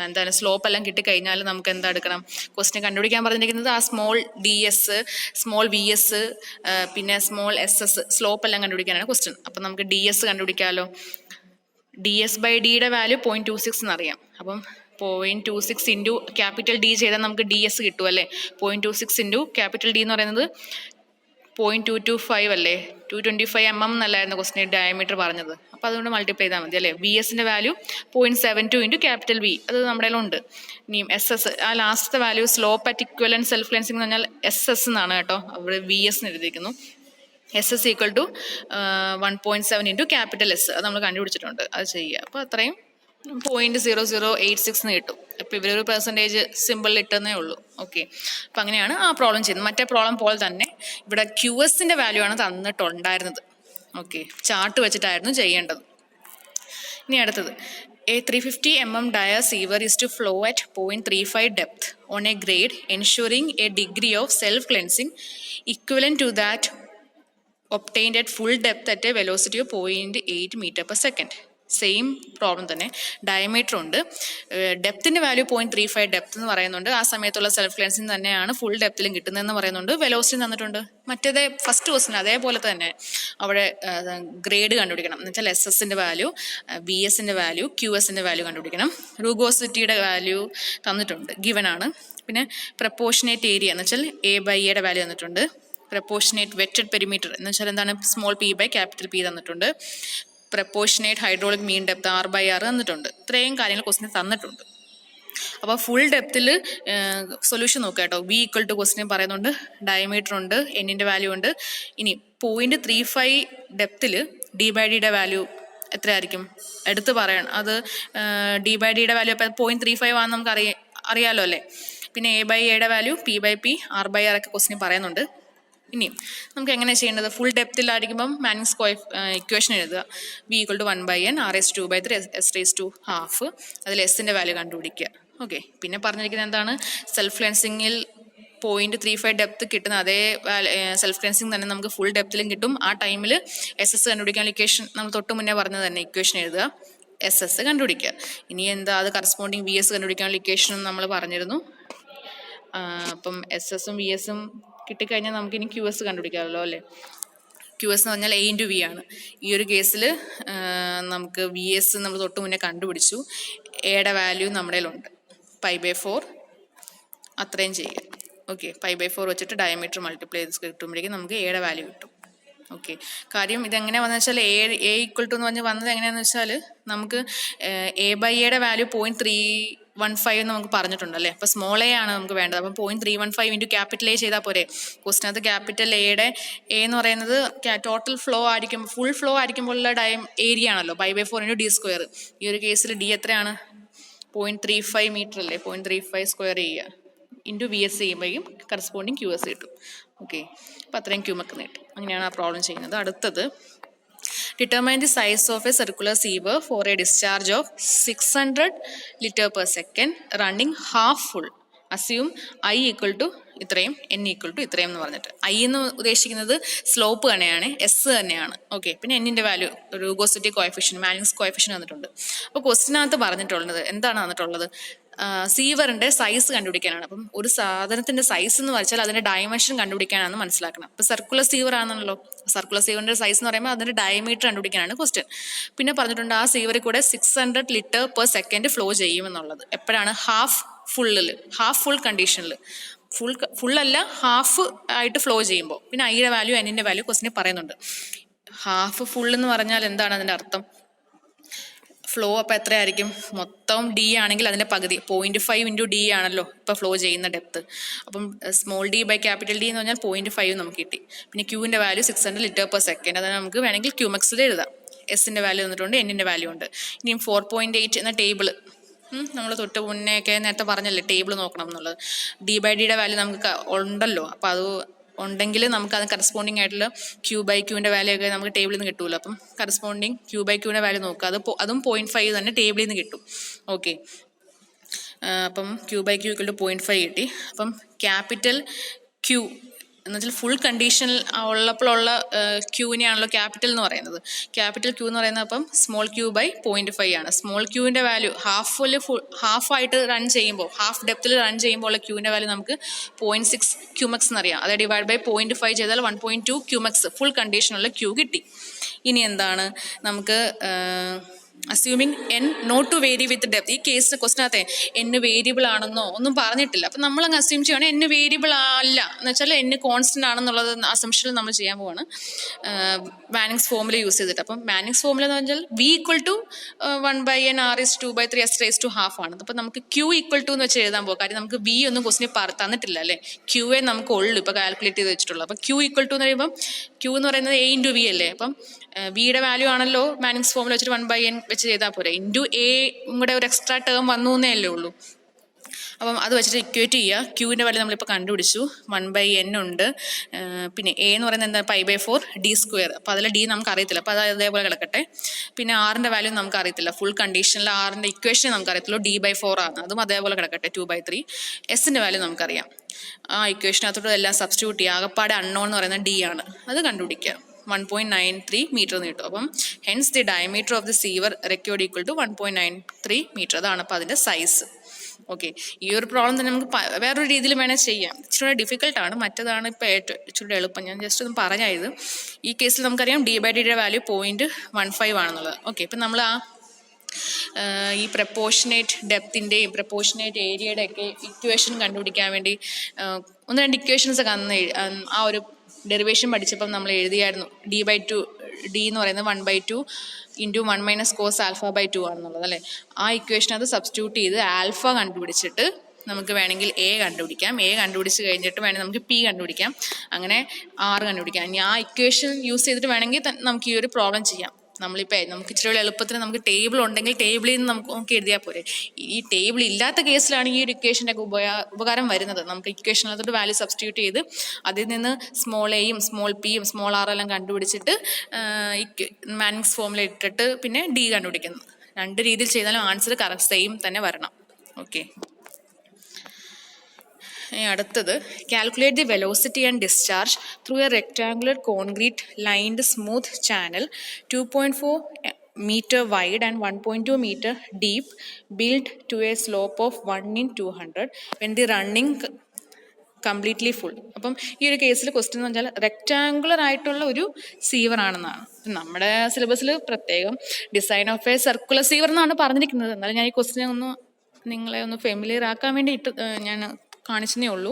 എന്താണ് സ്ലോപ്പ് എല്ലാം കിട്ടിക്കഴിഞ്ഞാൽ നമുക്ക് എന്താ എടുക്കണം? ക്വസ്റ്റ്യൻ കണ്ടുപിടിക്കാൻ പറഞ്ഞിരിക്കുന്നത് ആ സ്മോൾ DS, സ്മോൾ VS, പിന്നെ സ്മോൾ SS സ്ലോപ്പ് എല്ലാം കണ്ടുപിടിക്കാനാണ് ക്വസ്റ്റ്യൻ. അപ്പം നമുക്ക് DS കണ്ടുപിടിക്കാമല്ലോ. DS/Dയുടെ വാല്യൂ 0.26 എന്നറിയാം. അപ്പം 0.26 × ക്യാപിറ്റൽ D ചെയ്താൽ നമുക്ക് DS കിട്ടും അല്ലേ? 0.26 × ക്യാപിറ്റൽ D എന്ന് പറയുന്നത് 0.225 അല്ലേ? 225 mm എന്നല്ലായിരുന്നു ക്വസ്റ്റ്യൻ ഡയമീറ്റർ പറഞ്ഞത്. അപ്പോൾ അതുകൊണ്ട് മൾട്ടിപ്ലൈ ചെയ്താൽ മതി അല്ലേ? VS-ൻ്റെ വാല്യൂ 0.72 × ക്യാപിറ്റൽ V, അത് നമ്മുടെ ഉണ്ട്. ഇനിയും SS, ആ ലാസ്റ്റത്തെ value slope at equivalent self cleansing എന്ന് പറഞ്ഞാൽ SS എന്നാണ് കേട്ടോ, അവിടെ VS എന്ന് എഴുതിയിരിക്കുന്നു. SS = 1.7 × ക്യാപിറ്റൽ S, അത് നമ്മൾ കണ്ടുപിടിച്ചിട്ടുണ്ട്. അത് ചെയ്യുക. അപ്പോൾ അത്രയും 0.0086 കിട്ടും. അപ്പോൾ ഇവരൊരു പെർസെൻറ്റേജ് സിമ്പിൾ ഇട്ടെന്നേ ഉള്ളൂ. അപ്പം അങ്ങനെയാണ് ആ പ്രോബ്ലം ചെയ്യുന്നത്. മറ്റേ പ്രോബ്ലം പോലെ തന്നെ ഇവിടെ QS-ൻ്റെ വാല്യൂ ആണ് തന്നിട്ടുണ്ടായിരുന്നത്. ഓക്കെ, ചാർട്ട് വെച്ചിട്ടായിരുന്നു ചെയ്യേണ്ടത്. ഇനി അടുത്തത്, A 350 mm dia sieve is to flow at 0.35 depth on a grade ensuring a degree of self cleansing equivalent to that obtained at full depth at a velocity of 0.8 meter per second. Same problem തന്നെ. Diameter ഉണ്ട്, ഡെപ്തിൻ്റെ value 0.35 depth എന്ന് പറയുന്നുണ്ട്. ആ സമയത്തുള്ള self cleansing തന്നെയാണ് full ഡെപ്തിലും കിട്ടുന്നതെന്ന് പറയുന്നുണ്ട്. Velocity തന്നിട്ടുണ്ട്. മറ്റേതേ ഫസ്റ്റ് ക്വസ്റ്റിന് അതേപോലെ തന്നെ അവിടെ ഗ്രേഡ് കണ്ടുപിടിക്കണം എന്ന് വെച്ചാൽ SS value, VS value, QS value കണ്ടുപിടിക്കണം. റൂഗോസിറ്റിയുടെ വാല്യൂ തന്നിട്ടുണ്ട്, ഗിവൻ ആണ്. പിന്നെ പ്രപ്പോർഷനേറ്റ് ഏരിയ എന്ന് വെച്ചാൽ A/A വാല്യൂ തന്നിട്ടുണ്ട്. പ്രപ്പോർഷനേറ്റ് വെറ്റഡ് പെരിമീറ്റർ എന്ന് വെച്ചാൽ എന്താണ്, സ്മോൾ p/P തന്നിട്ടുണ്ട്. പ്രപ്പോർഷനേറ്റ് ഹൈഡ്രോളിക് മീൻ ഡെപ്ത് R/R തന്നിട്ടുണ്ട്. ഇത്രയും കാര്യങ്ങൾ ക്വസ്റ്റിന് തന്നിട്ടുണ്ട്. അപ്പോൾ ഫുൾ ഡെപ്തിൽ സൊല്യൂഷൻ നോക്കുക കേട്ടോ. V = ക്വസ്റ്റിന് പറയുന്നുണ്ട്, ഡയമീറ്റർ ഉണ്ട്, N വാല്യൂ ഉണ്ട്. ഇനി 0.35 ഡെപ്തിൽ D/Dയുടെ വാല്യൂ എത്രയായിരിക്കും എടുത്ത് പറയണം. അത് D/Dയുടെ വാല്യൂ ഇപ്പോൾ 0.35 ആണെന്ന് നമുക്ക് അറിയാമല്ലോ അല്ലേ. പിന്നെ A/Aയുടെ വാല്യൂ, P/P, R/R ഒക്കെ ക്വസ്റ്റിന് പറയുന്നുണ്ട്. ഇനി നമുക്ക് എങ്ങനെ ചെയ്യേണ്ടത്, ഫുൾ ഡെപ്തിലായിരിക്കുമ്പം മാനിങ്സ് ഇക്വേഷൻ എഴുതുക. V = 1/n R/2/3 S/½ അതിൽ S വാല്യൂ കണ്ടുപിടിക്കുക. ഓക്കെ, പിന്നെ പറഞ്ഞിരിക്കുന്നത് എന്താണ്, സെൽഫ് ക്ലെൻസിങ്ങിൽ 0.35 ഡെപ്ത് കിട്ടുന്ന അതേ സെൽഫ് ക്ലെൻസിങ് തന്നെ നമുക്ക് ഫുൾ ഡെപ്തിലും കിട്ടും. ആ ടൈമിൽ SS കണ്ടുപിടിക്കാൻ ഇക്വേഷൻ നമ്മൾ തൊട്ട് മുന്നേ പറഞ്ഞത് തന്നെ, ഇക്വേഷൻ എഴുതുക, SS കണ്ടുപിടിക്കുക. ഇനി എന്താ, അത് കറസ്പോണ്ടിങ് VS കണ്ടുപിടിക്കാനുള്ള ഇക്വേഷനും നമ്മൾ പറഞ്ഞിരുന്നു. അപ്പം SS-ഉം VS-ഉം കിട്ടിക്കഴിഞ്ഞാൽ നമുക്കിനി QS കണ്ടുപിടിക്കാമല്ലോ അല്ലേ. QS എന്ന് പറഞ്ഞാൽ A/V ആണ്. ഈ ഒരു കേസിൽ നമുക്ക് VS നമ്മൾ തൊട്ട് മുന്നേ കണ്ടുപിടിച്ചു. എയുടെ വാല്യൂ നമ്മുടെ കയ്യിലുണ്ട്, π/4 അത്രയും ചെയ്യുക. ഓക്കെ, π/4 വെച്ചിട്ട് ഡയമീറ്റർ മൾട്ടിപ്ലൈ ചെയ്ത് കിട്ടുമ്പോഴേക്കും നമുക്ക് എയുടെ വാല്യൂ കിട്ടും. ഓക്കെ, കാര്യം ഇതെങ്ങനെയാ വന്നത് വെച്ചാൽ A = എന്ന് പറഞ്ഞ് വന്നത് എങ്ങനെയാണെന്ന് വെച്ചാൽ നമുക്ക് A/Aയുടെ വാല്യൂ 0.315 എന്ന് നമുക്ക് പറഞ്ഞിട്ടുണ്ടല്ലേ. അപ്പോൾ സ്മോൾ A ആണ് നമുക്ക് വേണ്ടത്. അപ്പം 0.315 × A ചെയ്താൽ പോരെ. ക്വസ്റ്റിനകത്ത് ക്യാപിറ്റൽ A എന്ന് പറയുന്നത് ടോട്ടൽ ഫ്ലോ ആയിരിക്കും, ഫുൾ ഫ്ലോ ആയിരിക്കുമ്പോഴുള്ള ഏരിയ ആണല്ലോ, π/4 × D². ഈ ഒരു കേസിൽ D എത്രയാണ്, 0.35 മീറ്റർ അല്ലേ. 0.35 സ്ക്വയർ ചെയ്യുക ഇൻറ്റു VS ചെയ്യുമ്പോഴേക്കും കറസ്പോണ്ടിങ് QS കിട്ടും. ഓക്കെ, അപ്പോൾ അത്രയും ക്യൂമക്ക് കിട്ടും. അങ്ങനെയാണ് ആ പ്രോബ്ലം ചെയ്യുന്നത്. അടുത്തത്, determine the size of a circular sewer for a discharge of 600 L/s running half full. Assume I = ഇത്രയും, N = ഇത്രയും എന്ന് പറഞ്ഞിട്ട്. I എന്ന് ഉദ്ദേശിക്കുന്നത് സ്ലോപ്പ് തന്നെയാണ്, S തന്നെയാണ്. ഓക്കെ, പിന്നെ N value, rugosity coefficient, Manning's coefficient വന്നിട്ടുണ്ട്. അപ്പോൾ ക്വസ്റ്റിനകത്ത് പറഞ്ഞിട്ടുള്ളത് എന്താണ് വന്നിട്ടുള്ളത്, സീവറിന്റെ സൈസ് കണ്ടുപിടിക്കാനാണ്. അപ്പം ഒരു സാധനത്തിന്റെ സൈസ് എന്ന് വെച്ചാൽ അതിന്റെ ഡയമെൻഷൻ കണ്ടുപിടിക്കാനാണെന്ന് മനസ്സിലാക്കണം. ഇപ്പൊ സർക്കുലർ സീവർ ആണല്ലോ, സർക്കുലർ സീവറിന്റെ സൈസ് എന്ന് പറയുമ്പോൾ അതിന്റെ ഡയമീറ്റർ കണ്ടുപിടിക്കാനാണ് ക്വസ്റ്റ്യൻ. പിന്നെ പറഞ്ഞിട്ടുണ്ട് ആ സീവറിൽ കൂടെ 600 L/s ഫ്ലോ ചെയ്യുമെന്നുള്ളത്. എപ്പോഴാണ്, ഹാഫ് ഫുൾ കണ്ടീഷനിൽ, ഫുള്ളല്ല ഹാഫ് ആയിട്ട് ഫ്ലോ ചെയ്യുമ്പോൾ. പിന്നെ ഐയുടെ വാല്യൂ, N വാല്യൂ ക്വസ്റ്റിന് പറയുന്നുണ്ട്. ഹാഫ് ഫുൾ എന്ന് പറഞ്ഞാൽ എന്താണ് അതിന്റെ അർത്ഥം, ഫ്ലോ അപ്പോൾ എത്രയായിരിക്കും, മൊത്തം D ആണെങ്കിൽ അതിൻ്റെ പകുതി 0.5 × D ആണല്ലോ ഇപ്പോൾ ഫ്ലോ ചെയ്യുന്ന ഡെപ്ത്. അപ്പം സ്മോൾ D/D എന്ന് പറഞ്ഞാൽ 0.5 നമുക്ക് കിട്ടി. പിന്നെ Qൻ്റെ വാല്യൂ 600 L/s. അത് നമുക്ക് വേണമെങ്കിൽ QMaxൽ എഴുതാം. S വാല്യൂ തന്നിട്ടുണ്ട്, N വാല്യൂ ഉണ്ട്. ഇനിയും 4.8 എന്ന ടേബിൾ നമ്മൾ തൊട്ട് മുന്നേ ഒക്കെ നേരത്തെ പറഞ്ഞല്ലേ ടേബിൾ നോക്കണം എന്നുള്ളത്. D/Dയുടെ വാല്യൂ നമുക്ക് ഉണ്ടല്ലോ, അപ്പോൾ അത് ഉണ്ടെങ്കിൽ നമുക്ക് അത് കറസ്പോണ്ടിങ് ആയിട്ടുള്ള Q/Qൻ്റെ വാല്യൂ ഒക്കെ നമുക്ക് ടേബിളിൽ നിന്ന് കിട്ടുമല്ലോ. അപ്പം കറസ്പോണ്ടിങ് Q/Qൻ്റെ വാല്യൂ നോക്കുക, അതും 0.5 തന്നെ ടേബിളിൽ നിന്ന് കിട്ടും. ഓക്കെ, അപ്പം Q/Q = 0.5 കിട്ടി. അപ്പം ക്യാപിറ്റൽ Q എന്ന് വെച്ചാൽ ഫുൾ കണ്ടീഷനിൽ ഉള്ളപ്പോഴുള്ള ക്യൂവിനെയാണല്ലോ ക്യാപിറ്റൽ എന്ന് പറയുന്നത്. ക്യാപിറ്റൽ Q എന്ന് പറയുന്നത് അപ്പം സ്മോൾ Q/0.5 ആണ്. സ്മോൾ Qൻ്റെ വാല്യൂ ഹാഫായിട്ട് റൺ ചെയ്യുമ്പോൾ, ഹാഫ് ഡെപ്തിൽ റൺ ചെയ്യുമ്പോൾ ഉള്ള Qൻ്റെ വാല്യൂ നമുക്ക് 0.6 QMax എന്നറിയാം. അത് /0.5 ചെയ്താൽ 1.2 QMax ഫുൾ കണ്ടീഷനുള്ള Q കിട്ടി. ഇനി എന്താണ് നമുക്ക് assuming N not to vary with depth. ഈ കേസിന് ക്വസ്റ്റിനകത്തെ N വേരിയബിൾ ആണെന്നോ ഒന്നും പറഞ്ഞിട്ടില്ല. അപ്പം നമ്മളങ്ങ് അസ്യൂം ചെയ്യുകയാണെങ്കിൽ N വേരിയബിൾ അല്ല എന്ന് വെച്ചാൽ N കോൺസ്റ്റന്റ് ആണെന്നുള്ളത് അസംഷനിൽ നമ്മൾ ചെയ്യാൻ പോവാണ്, മാനിങ്സ് ഫോർമുല യൂസ് ചെയ്തിട്ട്. അപ്പം മാനിങ്സ് ഫോർമുല എന്ന് പറഞ്ഞാൽ V = 1/n R/2/3 S/½ ആണ്. അപ്പം നമുക്ക് Q = എന്ന് വെച്ച് എഴുതാൻ പോകും. കാര്യം നമുക്ക് V ഒന്നും ക്വസ്റ്റിന് തന്നിട്ടില്ല അല്ലേ, Q നമുക്ക് ഉള്ളൂ ഇപ്പോൾ കാൽക്കുലേറ്റ് ചെയ്ത് വെച്ചിട്ടുള്ളൂ. അപ്പം Q = എന്ന് പറയുമ്പം Q എന്ന് പറയുന്നത് A × V അല്ലേ. അപ്പം വിയുടെ വാല്യൂ ആണല്ലോ മാനിങ്സ് ഫോമിൽ വെച്ചിട്ട് 1/n വെച്ച് ചെയ്താൽ പോരെ. A കൂടെ ഒരു എക്സ്ട്രാ ടേം വന്നു എന്നേ അല്ലേ ഉള്ളൂ. അപ്പം അത് വെച്ചിട്ട് ഇക്വേറ്റ് ചെയ്യുക. ക്യൂവിൻ്റെ വാല്യൂ നമ്മളിപ്പോൾ കണ്ടുപിടിച്ചു, 1/n ഉണ്ട്. പിന്നെ എ എന്ന് പറയുന്നത് എന്താ, π/4 d². അപ്പോൾ അതിൽ ഡി നമുക്ക് അറിയത്തില്ല, അപ്പോൾ അത് അതേപോലെ കിടക്കട്ടെ. പിന്നെ ആറിൻ്റെ വാല്യൂ നമുക്ക് അറിയത്തില്ല, ഫുൾ കണ്ടീഷനിൽ ആറിൻ്റെ ഇക്വേഷൻ നമുക്ക് അറിയത്തുള്ളൂ, d/4 ആണ്, അതും അതേപോലെ കിടക്കട്ടെ, 2/3. എസിൻ്റെ വാല്യൂ നമുക്കറിയാം, ആ ഇക്വേഷനകത്തോട്ട് എല്ലാം സബ്സ്റ്റിറ്റ്യൂട്ട് ചെയ്യുക. ആകപ്പാടെ അൺനോൺ എന്ന് പറയുന്നത് ഡി ആണ്, അത് കണ്ടുപിടിക്കുക. 1.93 മീറ്റർ എന്ന് കിട്ടും. അപ്പം hence the diameter of the sewer required equal to 1.93 metre. അതാണ് അപ്പോൾ അതിൻ്റെ സൈസ്. ഓക്കെ, ഈ ഒരു പ്രോബ്ലം തന്നെ നമുക്ക് വേറൊരു രീതിയിൽ വേണേൽ ചെയ്യാം. ഇച്ചിരി ഡിഫിക്കൽട്ടാണ്, മറ്റേതാണ് ഇപ്പോൾ ഏറ്റവും ഇച്ചിരി എളുപ്പം. ഞാൻ ജസ്റ്റ് ഒന്ന് പറഞ്ഞത്, ഈ കേസിൽ നമുക്കറിയാം d/dയുടെ വാല്യൂ 0.15 ആണെന്നുള്ളത്. ഓക്കെ, ഇപ്പം നമ്മൾ ഈ പ്രപ്പോർഷനേറ്റ് ഡെപ്തിൻ്റെയും പ്രപ്പോർഷനേറ്റ് ഏരിയയുടെ ഒക്കെ ഇക്വേഷൻ കണ്ടുപിടിക്കാൻ വേണ്ടി ഒന്ന് രണ്ട് ഇക്വേഷൻസ് ഒക്കെ അന്ന് ആ ഒരു ഡെറിവേഷൻ പഠിച്ചപ്പം നമ്മൾ എഴുതിയായിരുന്നു. d/2 d എന്ന് പറയുന്നത് 1/2 ഇൻറ്റു 1 - cos α/2 ആണെന്നുള്ളത് അല്ലേ. ആ ഇക്വേഷനകത്ത് സബ്സ്റ്റിറ്റ്യൂട്ട് ചെയ്ത് ആൽഫ കണ്ടുപിടിച്ചിട്ട് നമുക്ക് വേണമെങ്കിൽ എ കണ്ടുപിടിക്കാം. എ കണ്ടുപിടിച്ച് കഴിഞ്ഞിട്ട് വേണമെങ്കിൽ നമുക്ക് പി കണ്ടുപിടിക്കാം, അങ്ങനെ ആറ് കണ്ടുപിടിക്കാം. ഇനി ആ ഇക്വേഷൻ യൂസ് ചെയ്തിട്ട് വേണമെങ്കിൽ നമുക്ക് ഈ ഒരു പ്രോബ്ലം ചെയ്യാം. നമുക്ക് ഇച്ചിരി എളുപ്പത്തിന് നമുക്ക് ടേബിൾ ഉണ്ടെങ്കിൽ ടേബിളിൽ നിന്ന് നമുക്ക് എഴുതിയാൽ പോരെ. ഈ ടേബിൾ ഇല്ലാത്ത കേസിലാണ് ഈ ഒരു ഇക്വേഷൻ്റെ ഒക്കെ ഉപകാരം വരുന്നത്. നമുക്ക് ഇക്വേഷനകത്തോട്ട് വാല്യൂ സബ്സ്റ്റിറ്റ്യൂട്ട് ചെയ്ത് അതിൽ നിന്ന് സ്മോൾ എയും സ്മോൾ പിയും സ്മോൾ ആർ എല്ലാം കണ്ടുപിടിച്ചിട്ട് മാനിങ്സ് ഫോമിൽ ഇട്ടിട്ട് പിന്നെ ഡി കണ്ടുപിടിക്കുന്നു. രണ്ട് രീതിയിൽ ചെയ്താലും ആൻസർ കറക്റ്റ് സെയിം തന്നെ വരണം. ഓക്കെ, അടുത്തത് calculate the velocity and discharge through A rectangular concrete lined smooth channel 2.4 meter wide and 1.2 meter deep, built to a slope of 1/200 when the running completely full. അപ്പം ഈ ഒരു കേസിൽ question എന്ന് വെച്ചാൽ rectangular ആയിട്ടുള്ള ഒരു സീവർ ആണെന്നാണ്. നമ്മുടെ സിലബസിൽ പ്രത്യേകം design of a circular sewer എന്നാണ് പറഞ്ഞിരിക്കുന്നത്. എന്നാലും ഞാൻ ഈ ക്വസ്റ്റ്യൻ നിങ്ങളെ ഒന്ന് ഫെമിലിയർ ആക്കാൻ വേണ്ടി ഞാൻ കാണിച്ചതേ ഉള്ളൂ.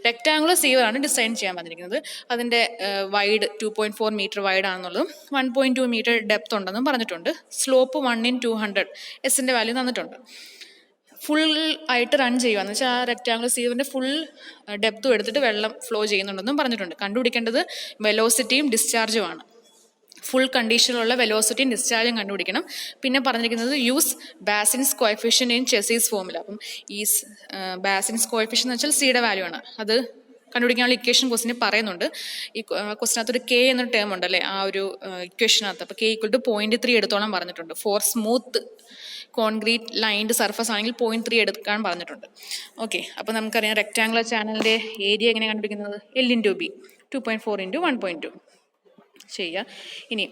റെക്ടാങ്കുലർ സീവറാണ് ഡിസൈൻ ചെയ്യാൻ പറഞ്ഞിരിക്കുന്നത്. അതിൻ്റെ വൈഡ് 2.4 മീറ്റർ വൈഡ് ആണെന്നുള്ളതും 1.2 മീറ്റർ ഡെപ്ത് ഉണ്ടെന്നും പറഞ്ഞിട്ടുണ്ട്. സ്ലോപ്പ് 1/200 എസിൻ്റെ വാല്യൂ തന്നിട്ടുണ്ട്. ഫുൾ ആയിട്ട് റൺ ചെയ്യുക എന്ന് വെച്ചാൽ ആ റെക്ടാങ്കുലർ സീവറിൻ്റെ ഫുൾ ഡെപ്തും എടുത്തിട്ട് വെള്ളം ഫ്ലോ ചെയ്യുന്നുണ്ടെന്നും പറഞ്ഞിട്ടുണ്ട്. കണ്ടുപിടിക്കേണ്ടത് വെലോസിറ്റിയും ഡിസ്ചാർജുമാണ്. ഫുൾ കണ്ടീഷനിലുള്ള വെലോസിറ്റിയും ഡിസ്ചാർജും കണ്ടുപിടിക്കണം. പിന്നെ പറഞ്ഞിരിക്കുന്നത് use Bazin's coefficient in Chezy's formula. അപ്പം ഈ ബാസിൻസ് കോഎഫിഷ്യൻ എന്ന് വെച്ചാൽ സിയുടെ വാല്യൂ ആണ്. അത് കണ്ടുപിടിക്കാനുള്ള ഇക്വേഷൻ ക്വസ്റ്റിന് പറയുന്നുണ്ട്. ഈ ക്വസ്റ്റിനകത്തൊരു കെ എന്നൊരു ടേം ഉണ്ടല്ലേ ആ ഒരു ഇക്വേഷനകത്ത്. അപ്പോൾ k = 0.3 എടുത്തോളം പറഞ്ഞിട്ടുണ്ട്. For smooth concrete lined surface ആണെങ്കിൽ 0.3 എടുക്കാൻ പറഞ്ഞിട്ടുണ്ട്. ഓക്കെ, അപ്പോൾ നമുക്കറിയാം റെക്ടാങ്കുലർ ചാനലിൻ്റെ ഏരിയ എങ്ങനെ കണ്ടുപിടിക്കുന്നത്, L/B 2.4 × 1.2 ചെയ്യുക. ഇനി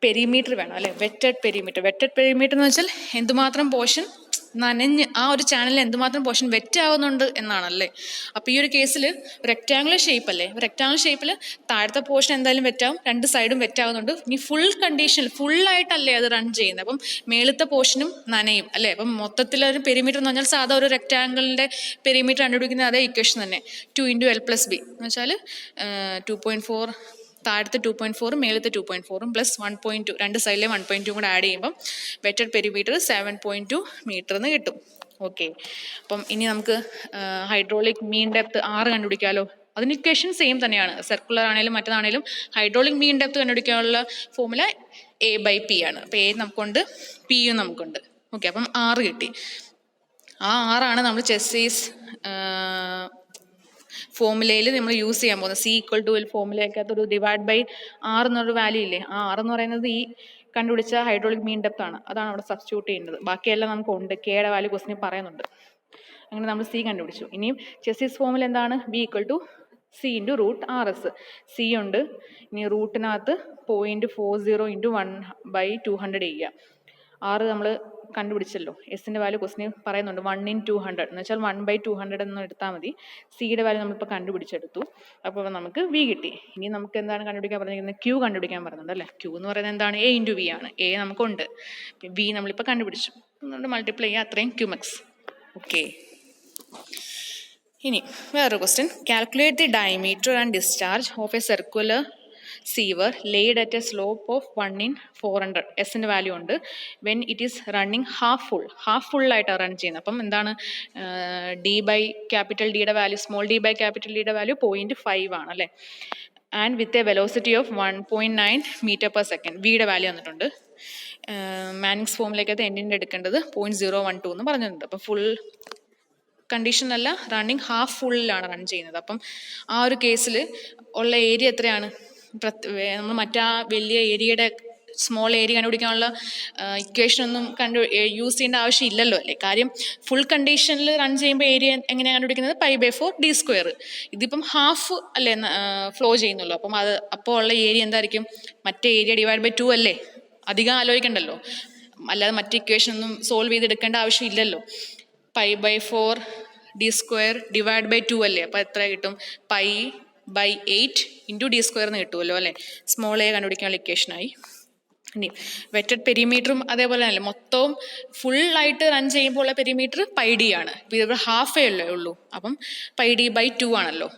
പെരിമീറ്റർ വേണം അല്ലേ, വെറ്റഡ് പെരിമീറ്റർ. വെറ്റഡ് പെരിമീറ്റർ എന്ന് വെച്ചാൽ എന്തുമാത്രം പോർഷൻ നനഞ്ഞ് ആ ഒരു ചാനലിൽ എന്തുമാത്രം പോർഷൻ വെറ്റ് ആവുന്നുണ്ട് എന്നാണല്ലേ. അപ്പോൾ ഈ ഒരു കേസിൽ റെക്ടാങ്കുലർ ഷേപ്പ് അല്ലേ, റെക്ടാങ്കുലർ ഷേപ്പിൽ താഴത്തെ പോർഷൻ എന്തായാലും വെറ്റാവും, രണ്ട് സൈഡും വെറ്റാവുന്നുണ്ട്. ഇനി ഫുൾ കണ്ടീഷനിൽ ഫുള്ളായിട്ടല്ലേ അത് റൺ ചെയ്യുന്നത്, അപ്പം മേളത്തെ പോർഷനും നനയും അല്ലേ. അപ്പം മൊത്തത്തിലൊരു പെരിമീറ്റർ എന്ന് പറഞ്ഞാൽ സാധാ ഒരു റെക്ടാങ്കിളിൻ്റെ പെരിമീറ്റർ കണ്ടുപിടിക്കുന്ന അതേ ഇക്വേഷൻ തന്നെ, 2 × L+B എന്ന് വെച്ചാൽ 2.4 താഴത്തെ 2.4 മേളത്തെ 2.4 പ്ലസ് 1.2 രണ്ട് സൈഡിലെ 1.2 കൂടെ ആഡ് ചെയ്യുമ്പം വെറ്റഡ് പെരിമീറ്റർ 7.2 മീറ്റർ എന്ന് കിട്ടും. ഓക്കെ, അപ്പം ഇനി നമുക്ക് ഹൈഡ്രോളിക് മീൻ ഡെപ്ത് 6 കണ്ടുപിടിക്കാമല്ലോ. അതിന് ഇക്വേഷൻ സെയിം തന്നെയാണ്, സർക്കുലർ ആണെങ്കിലും മറ്റേതാണെങ്കിലും. ഹൈഡ്രോളിക് മീൻ ഡെപ്ത് കണ്ടുപിടിക്കാനുള്ള ഫോമുല A/P ആണ്. അപ്പോൾ A നമുക്കുണ്ട്, പിയും നമുക്കുണ്ട്. ഓക്കെ, അപ്പം 6 കിട്ടി. ആ 6 നമ്മൾ ചെസ്സീസ് ഫോമുലയിൽ നമ്മൾ യൂസ് ചെയ്യാൻ പോകുന്നത്. C = ഫോമുലയ്ക്കകത്തൊരു /R എന്നൊരു വാല്യൂ ഇല്ലേ, ആ 6 എന്ന് പറയുന്നത് ഈ കണ്ടുപിടിച്ച ഹൈഡ്രോളിക് മീൻ ഡെപ്ത് ആണ്. അതാണ് അവിടെ സബ്സ്റ്റിറ്റ്യൂട്ട് ചെയ്യുന്നത്. ബാക്കിയെല്ലാം നമുക്ക് ഉണ്ട്, കെയുടെ വാല്യൂ ക്വസ്റ്റിന് പറയുന്നുണ്ട്. അങ്ങനെ നമ്മൾ C കണ്ടുപിടിച്ചു. ഇനിയും ചെസ്സീസ് ഫോമുല എന്താണ്, B = C × √RS. C ഉണ്ട്, ഇനി റൂട്ടിനകത്ത് 0.40 × 1/200 ചെയ്യുക. 6 നമ്മൾ കണ്ടുപിടിച്ചല്ലോ. എസിൻ്റെ വാല്യൂ ക്വസ്റ്റിന് പറയുന്നുണ്ട് 1/200 എന്ന് വെച്ചാൽ 1/200 എന്ന് എടുത്താൽ മതി. സിയുടെ വാല്യൂ നമ്മളിപ്പോൾ കണ്ടുപിടിച്ചെടുത്തു. അപ്പോൾ നമുക്ക് വി കിട്ടി. ഇനി നമുക്ക് എന്താണ് കണ്ടുപിടിക്കാൻ പറഞ്ഞിരിക്കുന്നത്, ക്യൂ കണ്ടുപിടിക്കാൻ പറയുന്നുണ്ട് അല്ലേ. ക്യൂ എന്ന് പറയുന്നത് എന്താണ്, A × V ആണ്. A നമുക്കുണ്ട്, വി നമ്മളിപ്പോൾ കണ്ടുപിടിച്ചു. അതുകൊണ്ട് മൾട്ടിപ്ലൈ ചെയ്യുക, അത്രയും ക്യൂമെക്സ്. ഓക്കെ, ഇനി വേറൊരു question. Calculate the diameter and discharge of a circular sewer laid at a slope of 1/400 എസിൻ്റെ വാല്യൂ ഉണ്ട്. When it is running half ഫുള്ളായിട്ടാണ് റൺ ചെയ്യുന്നത്. അപ്പം എന്താണ്, D/D value, small D/D value 0.5 ആണ് അല്ലേ. And with a velocity of 1.9 m/s. വിയുടെ value വന്നിട്ടുണ്ട്. മാനിങ്സ് ഫോമിലേക്കകത്ത് എൻഡിൻ്റെ എടുക്കേണ്ടത് 0.012 എന്ന് പറഞ്ഞിട്ടുണ്ട്. അപ്പം ഫുൾ കണ്ടീഷനല്ല, റണ്ണിങ് ഹാഫ് ഫുള്ളിലാണ് റൺ ചെയ്യുന്നത്. അപ്പം ആ ഒരു കേസിൽ ഉള്ള ഏരിയ എത്രയാണ്? നമ്മൾ മറ്റാ വലിയ ഏരിയയുടെ സ്മോൾ ഏരിയ കണ്ടുപിടിക്കാനുള്ള ഇക്വേഷനൊന്നും യൂസ് ചെയ്യേണ്ട ആവശ്യമില്ലല്ലോ അല്ലേ. കാര്യം ഫുൾ കണ്ടീഷനിൽ റൺ ചെയ്യുമ്പോൾ ഏരിയ എങ്ങനെയാണ് കണ്ടുപിടിക്കുന്നത്? π/4 d². ഇതിപ്പം ഹാഫ് അല്ലേ ഫ്ലോ ചെയ്യുന്നുള്ളൂ. അപ്പം അപ്പോൾ ഉള്ള ഏരിയ എന്തായിരിക്കും? മറ്റേ ഏരിയ /2 അല്ലേ. അധികം ആലോചിക്കണ്ടല്ലോ. അല്ലാതെ മറ്റേ ഇക്വേഷൻ ഒന്നും സോൾവ് ചെയ്തെടുക്കേണ്ട ആവശ്യമില്ലല്ലോ. π/4 d² /2 അല്ലേ. അപ്പോൾ എത്ര കിട്ടും? π/8 × d² എന്ന് കിട്ടുമല്ലോ അല്ലേ. സ്മോൾ എ കണ്ടുപിടിക്കാനുള്ള ഇക്വേഷനായി. ഇനി വെറ്റഡ് പെരിമീറ്ററും അതേപോലെ തന്നെ മൊത്തവും ഫുള്ളായിട്ട് റൺ ചെയ്യുമ്പോൾ ഉള്ള പെരിമീറ്റർ πd ആണ്. ഇപ്പം ഇതിവിടെ ഹാഫേ അല്ലേ ഉള്ളൂ. അപ്പം πd/2 ആണല്ലോ.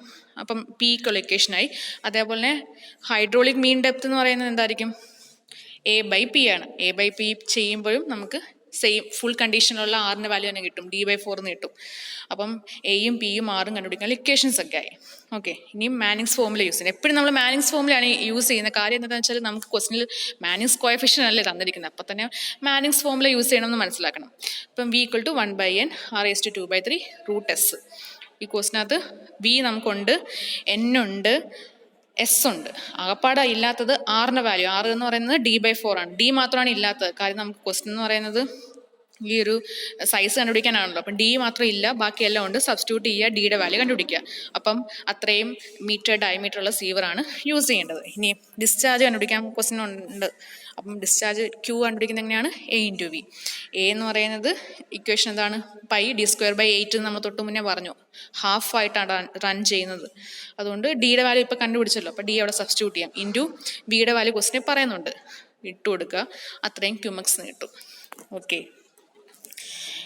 അപ്പം പിക്കുള്ള ഇക്വേഷനായി. അതേപോലെ തന്നെ ഹൈഡ്രോളിക് മീൻ ഡെപ്ത് എന്ന് പറയുന്നത് എന്തായിരിക്കും? a/p ആണ്. a/p ചെയ്യുമ്പോഴും നമുക്ക് സെയിം ഫുൾ കണ്ടീഷനിലുള്ള ആറിൻ്റെ വാല്യൂ തന്നെ കിട്ടും, d/4 എന്ന് കിട്ടും. അപ്പം എയും പിയും ആറും കണ്ടുപിടിക്കാൻ ഇക്വേഷൻസ് ഒക്കെ ആയി. ഓക്കെ, ഇനിയും മാനിങ്സ് ഫോർമുല യൂസ് ചെയ്യുന്നത്. എപ്പോഴും നമ്മൾ മാനിങ്സ് ഫോർമുലയാണ് യൂസ് ചെയ്യുന്ന. കാര്യം എന്താണെന്ന് വെച്ചാൽ നമുക്ക് ക്വസ്റ്റിനിൽ മാനിങ്സ് കോഎഫിഷ്യൻ്റ് അല്ലേ തന്നിരിക്കുന്നത്. അപ്പം തന്നെ മാനിങ്സ് ഫോർമുല യൂസ് ചെയ്യണമെന്ന് മനസ്സിലാക്കണം. അപ്പം v = 1/n r⁻²/3 √s. ഈ ക്വസ്റ്റിനകത്ത് v നമുക്കുണ്ട്, n ഉണ്ട്, എസ് ഉണ്ട്. ആകപ്പാട ഇല്ലാത്തത് ആറിൻ്റെ വാല്യൂ. 6 എന്ന് പറയുന്നത് d/4 ആണ്. d മാത്രമാണ് ഇല്ലാത്തത്. കാര്യം നമുക്ക് ക്വസ്റ്റ്യൻ എന്ന് പറയുന്നത് ഈ ഒരു സൈസ് കണ്ടുപിടിക്കാനാണല്ലോ. അപ്പം d മാത്രം ഇല്ല, ബാക്കിയെല്ലാം ഉണ്ട്. സബ്സ്റ്റിറ്റ്യൂട്ട് ചെയ്യുക, ഡിയുടെ വാല്യൂ കണ്ടുപിടിക്കുക. അപ്പം അത്രയും മീറ്റർ ഡയമീറ്റർ ഉള്ള സീവറാണ് യൂസ് ചെയ്യേണ്ടത്. ഇനി ഡിസ്ചാർജ് കണ്ടുപിടിക്കാൻ ക്വസ്റ്റ്യൻ ഉണ്ട്. അപ്പം ഡിസ്ചാർജ് Q കണ്ടുപിടിക്കുന്നത് എങ്ങനെയാണ്? a × v. a എന്ന് പറയുന്നത് ഇക്വേഷൻ എന്താണ്? πd²/8 നമ്മൾ തൊട്ട് മുന്നേ പറഞ്ഞു. ഹാഫ് ആയിട്ടാണ് റൺ ചെയ്യുന്നത്. അതുകൊണ്ട് ഡിയുടെ വാല്യൂ ഇപ്പോൾ കണ്ടുപിടിച്ചല്ലോ. അപ്പോൾ ഡി അവിടെ സബ്സ്റ്റിറ്റ്യൂട്ട് ചെയ്യാം. ഇൻറ്റു ബിയുടെ വാല്യൂ ക്വസ്റ്റിനെ പറയുന്നുണ്ട്, ഇട്ട് കൊടുക്കുക. അത്രയും ക്യുമക്സ് കിട്ടും. ഓക്കെ,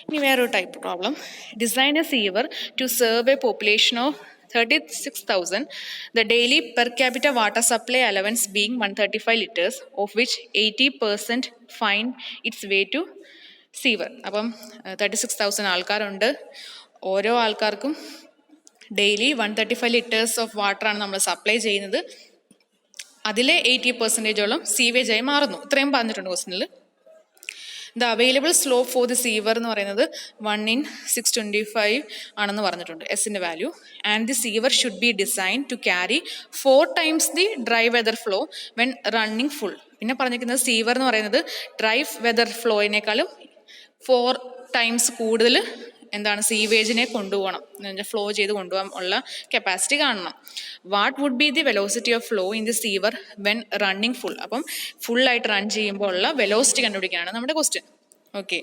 ഇനി വേറൊരു type problem. Design a sewer to serve a population of 36,000, the daily per capita water supply allowance being 135 liters, of which 80% find its way to sewer. അപ്പം 36,000 ആൾക്കാരുണ്ട്. ഓരോ ആൾക്കാർക്കും ഡെയിലി 135 ലിറ്റേഴ്സ് ഓഫ് വാട്ടറാണ് നമ്മൾ സപ്ലൈ ചെയ്യുന്നത്. അതിലെ 80% സീവേജായി മാറുന്നു. ഇത്രയും പറഞ്ഞിട്ടുണ്ട് ക്വസ്റ്റനിൽ. The available slope for the sewer എന്ന് പറയുന്നത് 1/625 ആണെന്ന് പറഞ്ഞിട്ടുണ്ട്, എസിൻ്റെ value. And the sewer should be design to carry 4 times the dry weather flow when running full. പിന്നെ പറഞ്ഞിരിക്കുന്നത് സീവർ എന്ന് പറയുന്നത് ഡ്രൈ വെതർ ഫ്ലോയിനേക്കാളും 4 times കൂടുതൽ എന്താണ് സീവേജിനെ കൊണ്ടുപോകണം, ഫ്ലോ ചെയ്ത് കൊണ്ടുപോകാൻ ഉള്ള കപ്പാസിറ്റി കാണണം. What would be the velocity of flow in the sewer when running full. അപ്പം ഫുള്ളായിട്ട് റൺ ചെയ്യുമ്പോൾ ഉള്ള വെലോസിറ്റി കണ്ടുപിടിക്കാനാണ് നമ്മുടെ ക്വസ്റ്റ്യൻ. ഓക്കെ,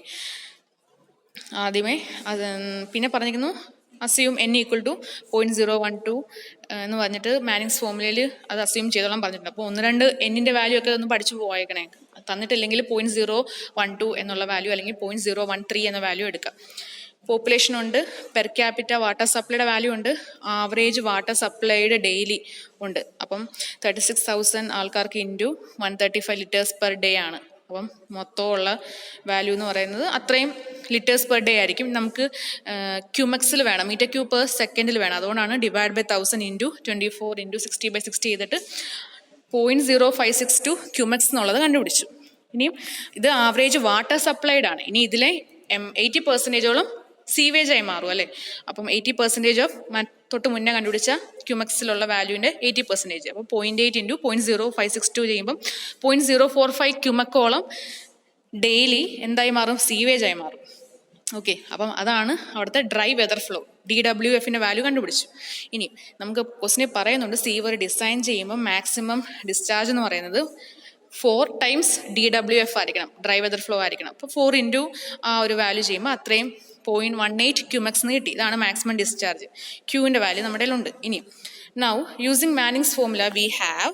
ആദ്യമേ അത് പിന്നെ പറഞ്ഞിരിക്കുന്നു അസ്യൂം n = 0.012 എന്ന് പറഞ്ഞിട്ട് മാനിങ്സ് ഫോർമുലയിൽ അത് അസ്യൂം ചെയ്തോളാൻ പറഞ്ഞിട്ടുണ്ട്. അപ്പോൾ 1-2 എന്നിൻ്റെ വാല്യൂ ഒക്കെ ഒന്ന് പഠിച്ചു പോയേക്കണേ. തന്നിട്ടില്ലെങ്കിൽ 0.012 എന്നുള്ള വാല്യൂ അല്ലെങ്കിൽ 0.013 എന്ന വാല്യൂ എടുക്കുക. പോപ്പുലേഷൻ ഉണ്ട്, പെർ ക്യാപിറ്റ വാട്ടർ സപ്ലൈയുടെ വാല്യൂ ഉണ്ട്, ആവറേജ് വാട്ടർ സപ്ലൈഡ് ഡെയിലി ഉണ്ട്. അപ്പം 36,000 ആൾക്കാർക്ക് ഇൻറ്റു 135 ലിറ്റേഴ്സ് പെർ ഡേ ആണ്. അപ്പം മൊത്തമുള്ള വാല്യൂ എന്ന് പറയുന്നത് അത്രയും ലിറ്റേഴ്സ് പെർ ഡേ ആയിരിക്കും. നമുക്ക് ക്യൂമെക്സിൽ വേണം, മീറ്റർ ക്യൂബ് പെർ സെക്കൻഡിൽ വേണം. അതുകൊണ്ടാണ് /1000 ഇൻറ്റു 24 ഇൻറ്റു 60/60 ചെയ്തിട്ട് 0.0562 ക്യൂമെക്സ് എന്നുള്ളത് കണ്ടുപിടിച്ചു. ഇനിയും ഇത് ആവറേജ് വാട്ടർ സപ്ലൈഡ് ആണ്. ഇനി ഇതിലെ 80% സീവേജായി മാറും അല്ലേ. അപ്പം 80% ഓഫ് തൊട്ട് മുന്നേ കണ്ടുപിടിച്ച ക്യൂമെക്സിലുള്ള വാല്യൂവിൻ്റെ 80%. അപ്പോൾ 0.8 ഇൻറ്റു 0.0562 ചെയ്യുമ്പം 0.045 ക്യൂമെക്കോളം ഡെയിലി എന്തായി മാറും? സീവേജായി മാറും. ഓക്കെ, അപ്പം അതാണ് അവിടുത്തെ ഡ്രൈ വെതർ ഫ്ലോ. DWFൻ്റെ വാല്യൂ കണ്ടുപിടിച്ചു. ഇനി നമുക്ക് ക്വസ്റ്റിനെ പറയുന്നുണ്ട് സീവർ ഡിസൈൻ ചെയ്യുമ്പോൾ മാക്സിമം ഡിസ്ചാർജ് എന്ന് പറയുന്നത് 4 times DWF ആയിരിക്കണം, ഡ്രൈ വെതർ ഫ്ലോ ആയിരിക്കണം. അപ്പോൾ 4 ഇൻറ്റു ആ ഒരു വാല്യൂ ചെയ്യുമ്പോൾ അത്രയും 0.18 ക്യൂമെക്സ് എന്ന് കിട്ടി. ഇതാണ് മാക്സിമം ഡിസ്ചാർജ്. ക്യൂവിൻ്റെ വാല്യൂ നമ്മുടെ കയ്യിലുണ്ട്. ഇനി now using Manning's formula we have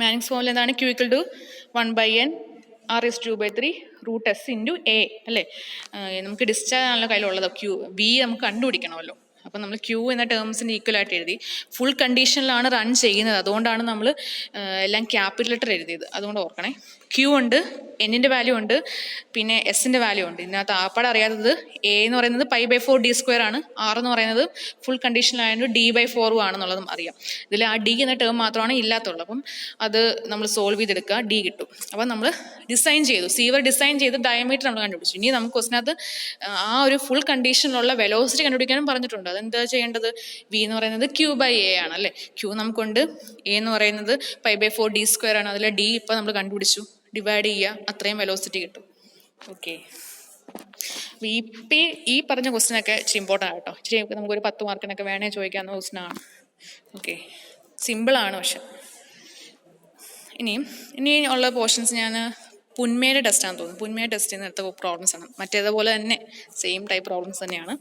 Manning's formula എന്താണ്? Q = 1/n r⁻²/3 √s into a അല്ലേ. നമുക്ക് ഡിസ്ചാർജ് ആണല്ലോ കയ്യിലുള്ളത്. V നമുക്ക് കണ്ടുപിടിക്കണമല്ലോ. അപ്പം നമ്മൾ ക്യൂ എന്ന ടേംസിന് ഈക്വൽ ആയിട്ട് എഴുതി. ഫുൾ കണ്ടീഷനിലാണ് റൺ ചെയ്യുന്നത്, അതുകൊണ്ടാണ് നമ്മൾ എല്ലാം ക്യാപിറ്റൽ ലെറ്റർ എഴുതിയത്. അതുകൊണ്ട് ഓർക്കണേ, ക്യൂ ഉണ്ട്, എന്നിൻ്റെ വാല്യൂ ഉണ്ട്, പിന്നെ എസിൻ്റെ വാല്യൂ ഉണ്ട്. ഇതിനകത്ത് ആപ്പാട് അറിയാത്തത് എ എന്ന് പറയുന്നത് π/4d² ആണ്, ആർ എന്ന് പറയുന്നത് ഫുൾ കണ്ടീഷനിലായതുകൊണ്ട് d/4 ആണെന്നുള്ളതും അറിയാം. ഇതിൽ ആ ഡി എന്ന ടേം മാത്രമാണ് ഇല്ലാത്തുള്ളൂ. അപ്പം അത് നമ്മൾ സോൾവ് ചെയ്തെടുക്കുക, ഡി കിട്ടും. അപ്പം നമ്മൾ ഡിസൈൻ ചെയ്തു, സീവർ ഡിസൈൻ ചെയ്ത് ഡയമീറ്റർ നമ്മൾ കണ്ടുപിടിച്ചു. ഇനി നമുക്ക് ക്വസ്റ്റിനകത്ത് ആ ഒരു ഫുൾ കണ്ടീഷനിലുള്ള വെലോസിറ്റി കണ്ടുപിടിക്കാനും പറഞ്ഞിട്ടുണ്ട്. അതെന്താ ചെയ്യേണ്ടത്? വി എന്ന് പറയുന്നത് Q/A ആണ് അല്ലേ. ക്യൂ നമുക്കുണ്ട്, എ എന്ന് പറയുന്നത് π/4d² ആണ്, അതിലെ ഡി ഇപ്പം നമ്മൾ കണ്ടുപിടിച്ചു, ഡിവൈഡ് ചെയ്യുക, അത്രയും വെലോസിറ്റി കിട്ടും. ഓക്കെ, ഈ പറഞ്ഞ ക്വസ്റ്റിനൊക്കെ ഇച്ചിരി ഇമ്പോർട്ടൻ്റ് ആട്ടോ. ഇച്ചിരി നമുക്കൊരു 10 മാർക്കിനൊക്കെ വേണേ ചോദിക്കാവുന്ന ക്വസ്റ്റിനാണ്. ഓക്കെ, സിമ്പിളാണ്. പക്ഷെ ഇനി ഉള്ള പോർഷൻസ് ഞാൻ പുൻമേയുടെ ടെസ്റ്റാണെന്ന് തോന്നുന്നു. പുൻമേയുടെ ടെസ്റ്റ് ചെയ്യുന്ന അടുത്ത പ്രോബ്ലംസ് ആണ്. മറ്റേതുപോലെ തന്നെ സെയിം ടൈപ്പ് പ്രോബ്ലംസ് തന്നെയാണ്.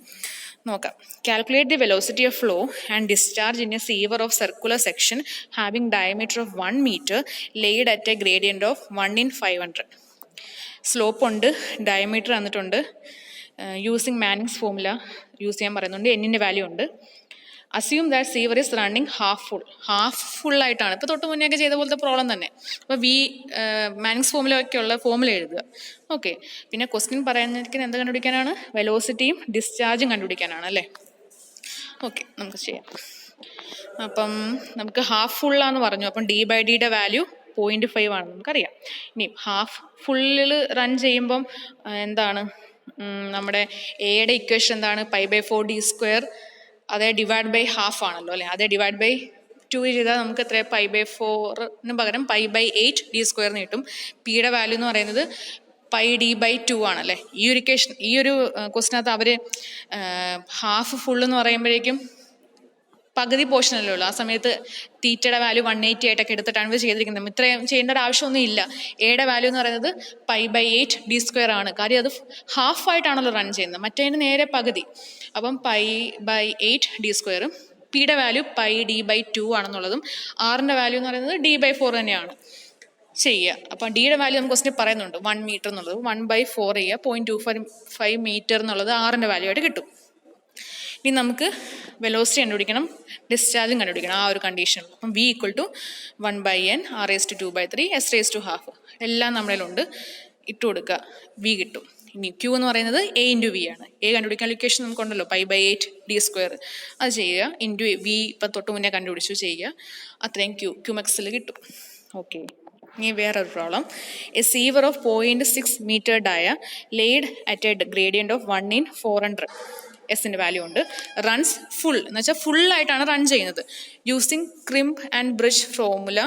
നോക്കാം. Calculate the velocity of flow and discharge in a sewer of circular section having diameter of 1 meter laid at a gradient of 1/500. Slope ഉണ്ട്, ഡയമീറ്റർ തന്നിട്ടുണ്ട്, യൂസിങ് മാനിങ്സ് ഫോർമുല യൂസ് ചെയ്യാൻ പറയുന്നുണ്ട്, എന്നിൻ്റെ value ഉണ്ട്. Assume that sewer is running half ഫുള്ളായിട്ടാണ്. ഇപ്പോൾ തൊട്ട് മുന്നേ ഒക്കെ ചെയ്ത പോലത്തെ പ്രോബ്ലം തന്നെ. അപ്പോൾ മാനിങ്സ് ഫോർമുല ഒക്കെ ഉള്ള ഫോർമുല എഴുതുക. ഓക്കെ, പിന്നെ ക്വസ്റ്റ്യൻ പറയുന്നതിന് എന്ത് കണ്ടുപിടിക്കാനാണ്? വെലോസിറ്റിയും ഡിസ്ചാർജും കണ്ടുപിടിക്കാനാണ് അല്ലേ. ഓക്കെ, നമുക്ക് ചെയ്യാം. അപ്പം നമുക്ക് ഹാഫ് ഫുള്ളാന്ന് പറഞ്ഞു. അപ്പം d/dയുടെ വാല്യൂ 0.5 ആണെന്ന് നമുക്കറിയാം. ഇനി ഹാഫ് ഫുള്ളിൽ റൺ ചെയ്യുമ്പം എന്താണ് നമ്മുടെ എയുടെ ഇക്വേഷൻ എന്താണ്? π/4d². അതേ ഡിവൈഡ് ബൈ ഹാഫ് ആണല്ലോ അല്ലേ. അതേ ഡിവൈഡ് ബൈ 2 ചെയ്താൽ നമുക്ക് എത്രയാണ്? π/4 പകരം π/8d² കിട്ടും. പിയുടെ വാല്യൂ എന്ന് പറയുന്നത് πd/2 ആണല്ലേ. ഈ ഒരു ക്വസ്റ്റിനകത്ത് അവർ ഹാഫ് ഫുൾ എന്ന് പറയുമ്പോഴേക്കും പകുതി പോർഷൻ അല്ലേ ഉള്ളൂ. ആ സമയത്ത് തീറ്റയുടെ വാല്യൂ 180 ആയിട്ടൊക്കെ എടുത്തിട്ടാണ് ഇവർ ചെയ്തിരിക്കുന്നത്. ഇത്രയും ചെയ്യേണ്ട ഒരു ആവശ്യമൊന്നും ഇല്ല. എയുടെ വാല്യൂ എന്ന് പറയുന്നത് π/8d² ആണ്. കാര്യം അത് ഹാഫ് ആയിട്ടാണല്ലോ റൺ ചെയ്യുന്നത്, മറ്റേതിന് നേരെ പകുതി. അപ്പം π/8d². പിയുടെ വാല്യൂ πd/2 ആണെന്നുള്ളതും ആറിൻ്റെ വാല്യൂ എന്ന് പറയുന്നത് d/4 തന്നെയാണ് ചെയ്യുക. അപ്പം ഡിയുടെ വാല്യൂ നമുക്ക് ക്വസ്റ്റിന് പറയുന്നുണ്ട് 1 meter എന്നുള്ളത് 1/4 ചെയ്യുക, 0.25 meter എന്നുള്ളത് ആറിൻ്റെ വാല്യൂ ആയിട്ട് കിട്ടും. ഇനി നമുക്ക് വെലോസിറ്റി കണ്ടുപിടിക്കണം, ഡിസ്ചാർജും കണ്ടുപിടിക്കണം ആ ഒരു കണ്ടീഷനിൽ. അപ്പം v = 1/n r⁻²/3 s⁻². എല്ലാം നമ്മളിലുണ്ട്, ഇട്ട് കൊടുക്കുക, v കിട്ടും. ഇനി Q എന്ന് പറയുന്നത് A × V ആണ്. എ കണ്ടുപിടിക്കാൻ ഇക്വേഷൻ നമുക്കുണ്ടല്ലോ π/8d². അത് ചെയ്യുക, ഇൻറ്റു v ഇപ്പം തൊട്ട് മുന്നേ കണ്ടുപിടിച്ചു ചെയ്യുക, അത്രയും Qmaxൽ കിട്ടും. ഓക്കെ, ഇനി വേറൊരു problem. A sewer of 0.6 meter dia laid at a gradient of 1/400. എസിൻ്റെ വാല്യൂ ഉണ്ട്. റൺസ് ഫുൾ എന്ന് വെച്ചാൽ ഫുള്ളായിട്ടാണ് റൺ ചെയ്യുന്നത്. Using Crimp and Bridge formula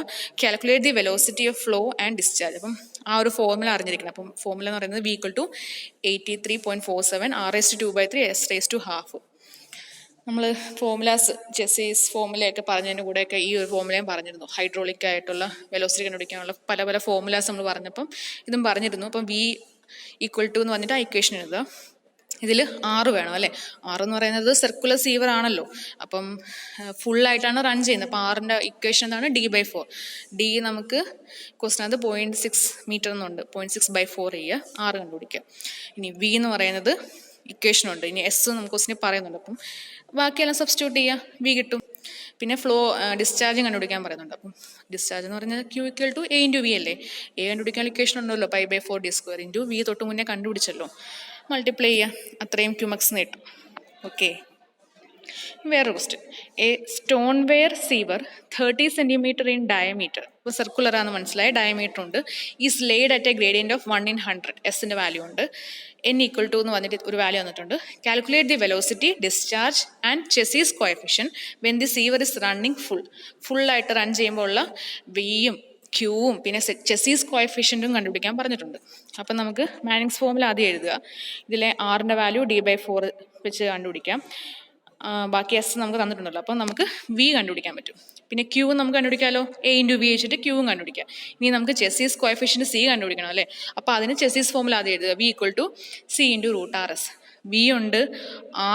calculate the velocity of flow and discharge. അപ്പം ആ ഒരു ഫോർമുല അറിഞ്ഞിരിക്കണം. അപ്പം ഫോർമുല എന്ന് പറയുന്നത് v = 83.47 r⁻²/3 s⁻². നമ്മൾ ഫോർമുലാസ് ചെസീസ് ഫോർമുലയൊക്കെ പറഞ്ഞതിൻ്റെ കൂടെയൊക്കെ ഈ ഒരു ഫോർമുലയും പറഞ്ഞിരുന്നു. ഹൈഡ്രോളിക് ആയിട്ടുള്ള വെലോസിറ്റി കണ്ടുപിടിക്കാനുള്ള പല ഫോർമുലാസ് നമ്മൾ പറഞ്ഞപ്പം ഇതും പറഞ്ഞിരുന്നു. അപ്പം v = എന്ന് പറഞ്ഞിട്ട് ആ ഇക്വേഷൻ എഴുതുക. ഇതിൽ 6 വേണം അല്ലേ. 6 എന്ന് പറയുന്നത് സർക്കുലർ സീവർ ആണല്ലോ, അപ്പം ഫുള്ളായിട്ടാണ് റൺ ചെയ്യുന്നത്. അപ്പം 6ൻ്റെ ഇക്വേഷൻ എന്താണ്? d/4. ഡി നമുക്ക് ക്വസ്റ്റിനകത്ത് 0.6 meter എന്നുണ്ട്, 0.6/4 ചെയ്യുക, 6 കണ്ടുപിടിക്കുക. ഇനി v എന്ന് പറയുന്നത് ഇക്വേഷനുണ്ട്. ഇനി എസ് നമുക്ക് ക്വസ്റ്റിന് പറയുന്നുണ്ട്. അപ്പം ബാക്കിയെല്ലാം സബ്സ്റ്റിറ്റ്യൂട്ട് ചെയ്യുക, v കിട്ടും. പിന്നെ ഡിസ്ചാർജും കണ്ടുപിടിക്കാൻ പറയുന്നുണ്ട്. അപ്പം ഡിസ്ചാർജ് എന്ന് പറഞ്ഞാൽ Q = A × V അല്ലേ. എ കണ്ടുപിടിക്കാൻ ഇക്വേഷൻ ഉണ്ടല്ലോ π/4d² ഇൻറ്റു v തൊട്ട് മുന്നേ കണ്ടുപിടിച്ചല്ലോ, മൾട്ടിപ്ലൈ ചെയ്യുക, അത്രയും Qmax കിട്ടും. ഓക്കെ, വേറൊരു question. A stoneware sewer 30 centimeter in diameter. ഇപ്പോൾ സർക്കുലർ ആണെന്ന് മനസ്സിലായി, ഡയമീറ്റർ ഉണ്ട്. Is laid at a gradient of 1/100. എസിൻ്റെ വാല്യൂ ഉണ്ട്. n = എന്ന് വന്നിട്ട് ഒരു വാല്യൂ വന്നിട്ടുണ്ട്. Calculate the velocity, discharge and Chezy's കോഎഫിഷ്യൻ when the sewer is running ഫുള്ളായിട്ട് റൺ ചെയ്യുമ്പോൾ ഉള്ള വിയും ക്യൂവും പിന്നെ ചെസീസ് കോഎഫിഷ്യൻറ്റും കണ്ടുപിടിക്കാൻ പറഞ്ഞിട്ടുണ്ട്. അപ്പം നമുക്ക് മാനിങ്സ് ഫോർമുല ആദ്യം എഴുതുക. ഇതിലെ ആറിൻ്റെ വാല്യൂ d/4 വെച്ച് കണ്ടുപിടിക്കാം. ബാക്കി എസ് നമുക്ക് തന്നിട്ടുണ്ടല്ലോ, അപ്പം നമുക്ക് v കണ്ടുപിടിക്കാൻ പറ്റും. പിന്നെ ക്യൂ നമുക്ക് കണ്ടുപിടിക്കാമല്ലോ, A × V വെച്ചിട്ട് ക്യൂവും കണ്ടുപിടിക്കാം. ഇനി നമുക്ക് ചെസീസ് കോഎഫിഷ്യൻറ്റ് c കണ്ടുപിടിക്കണം അല്ലേ. അപ്പോൾ അതിന് ചെസീസ് ഫോർമുല ആദ്യം എഴുതുക. v = c × √RS. v ഉണ്ട്,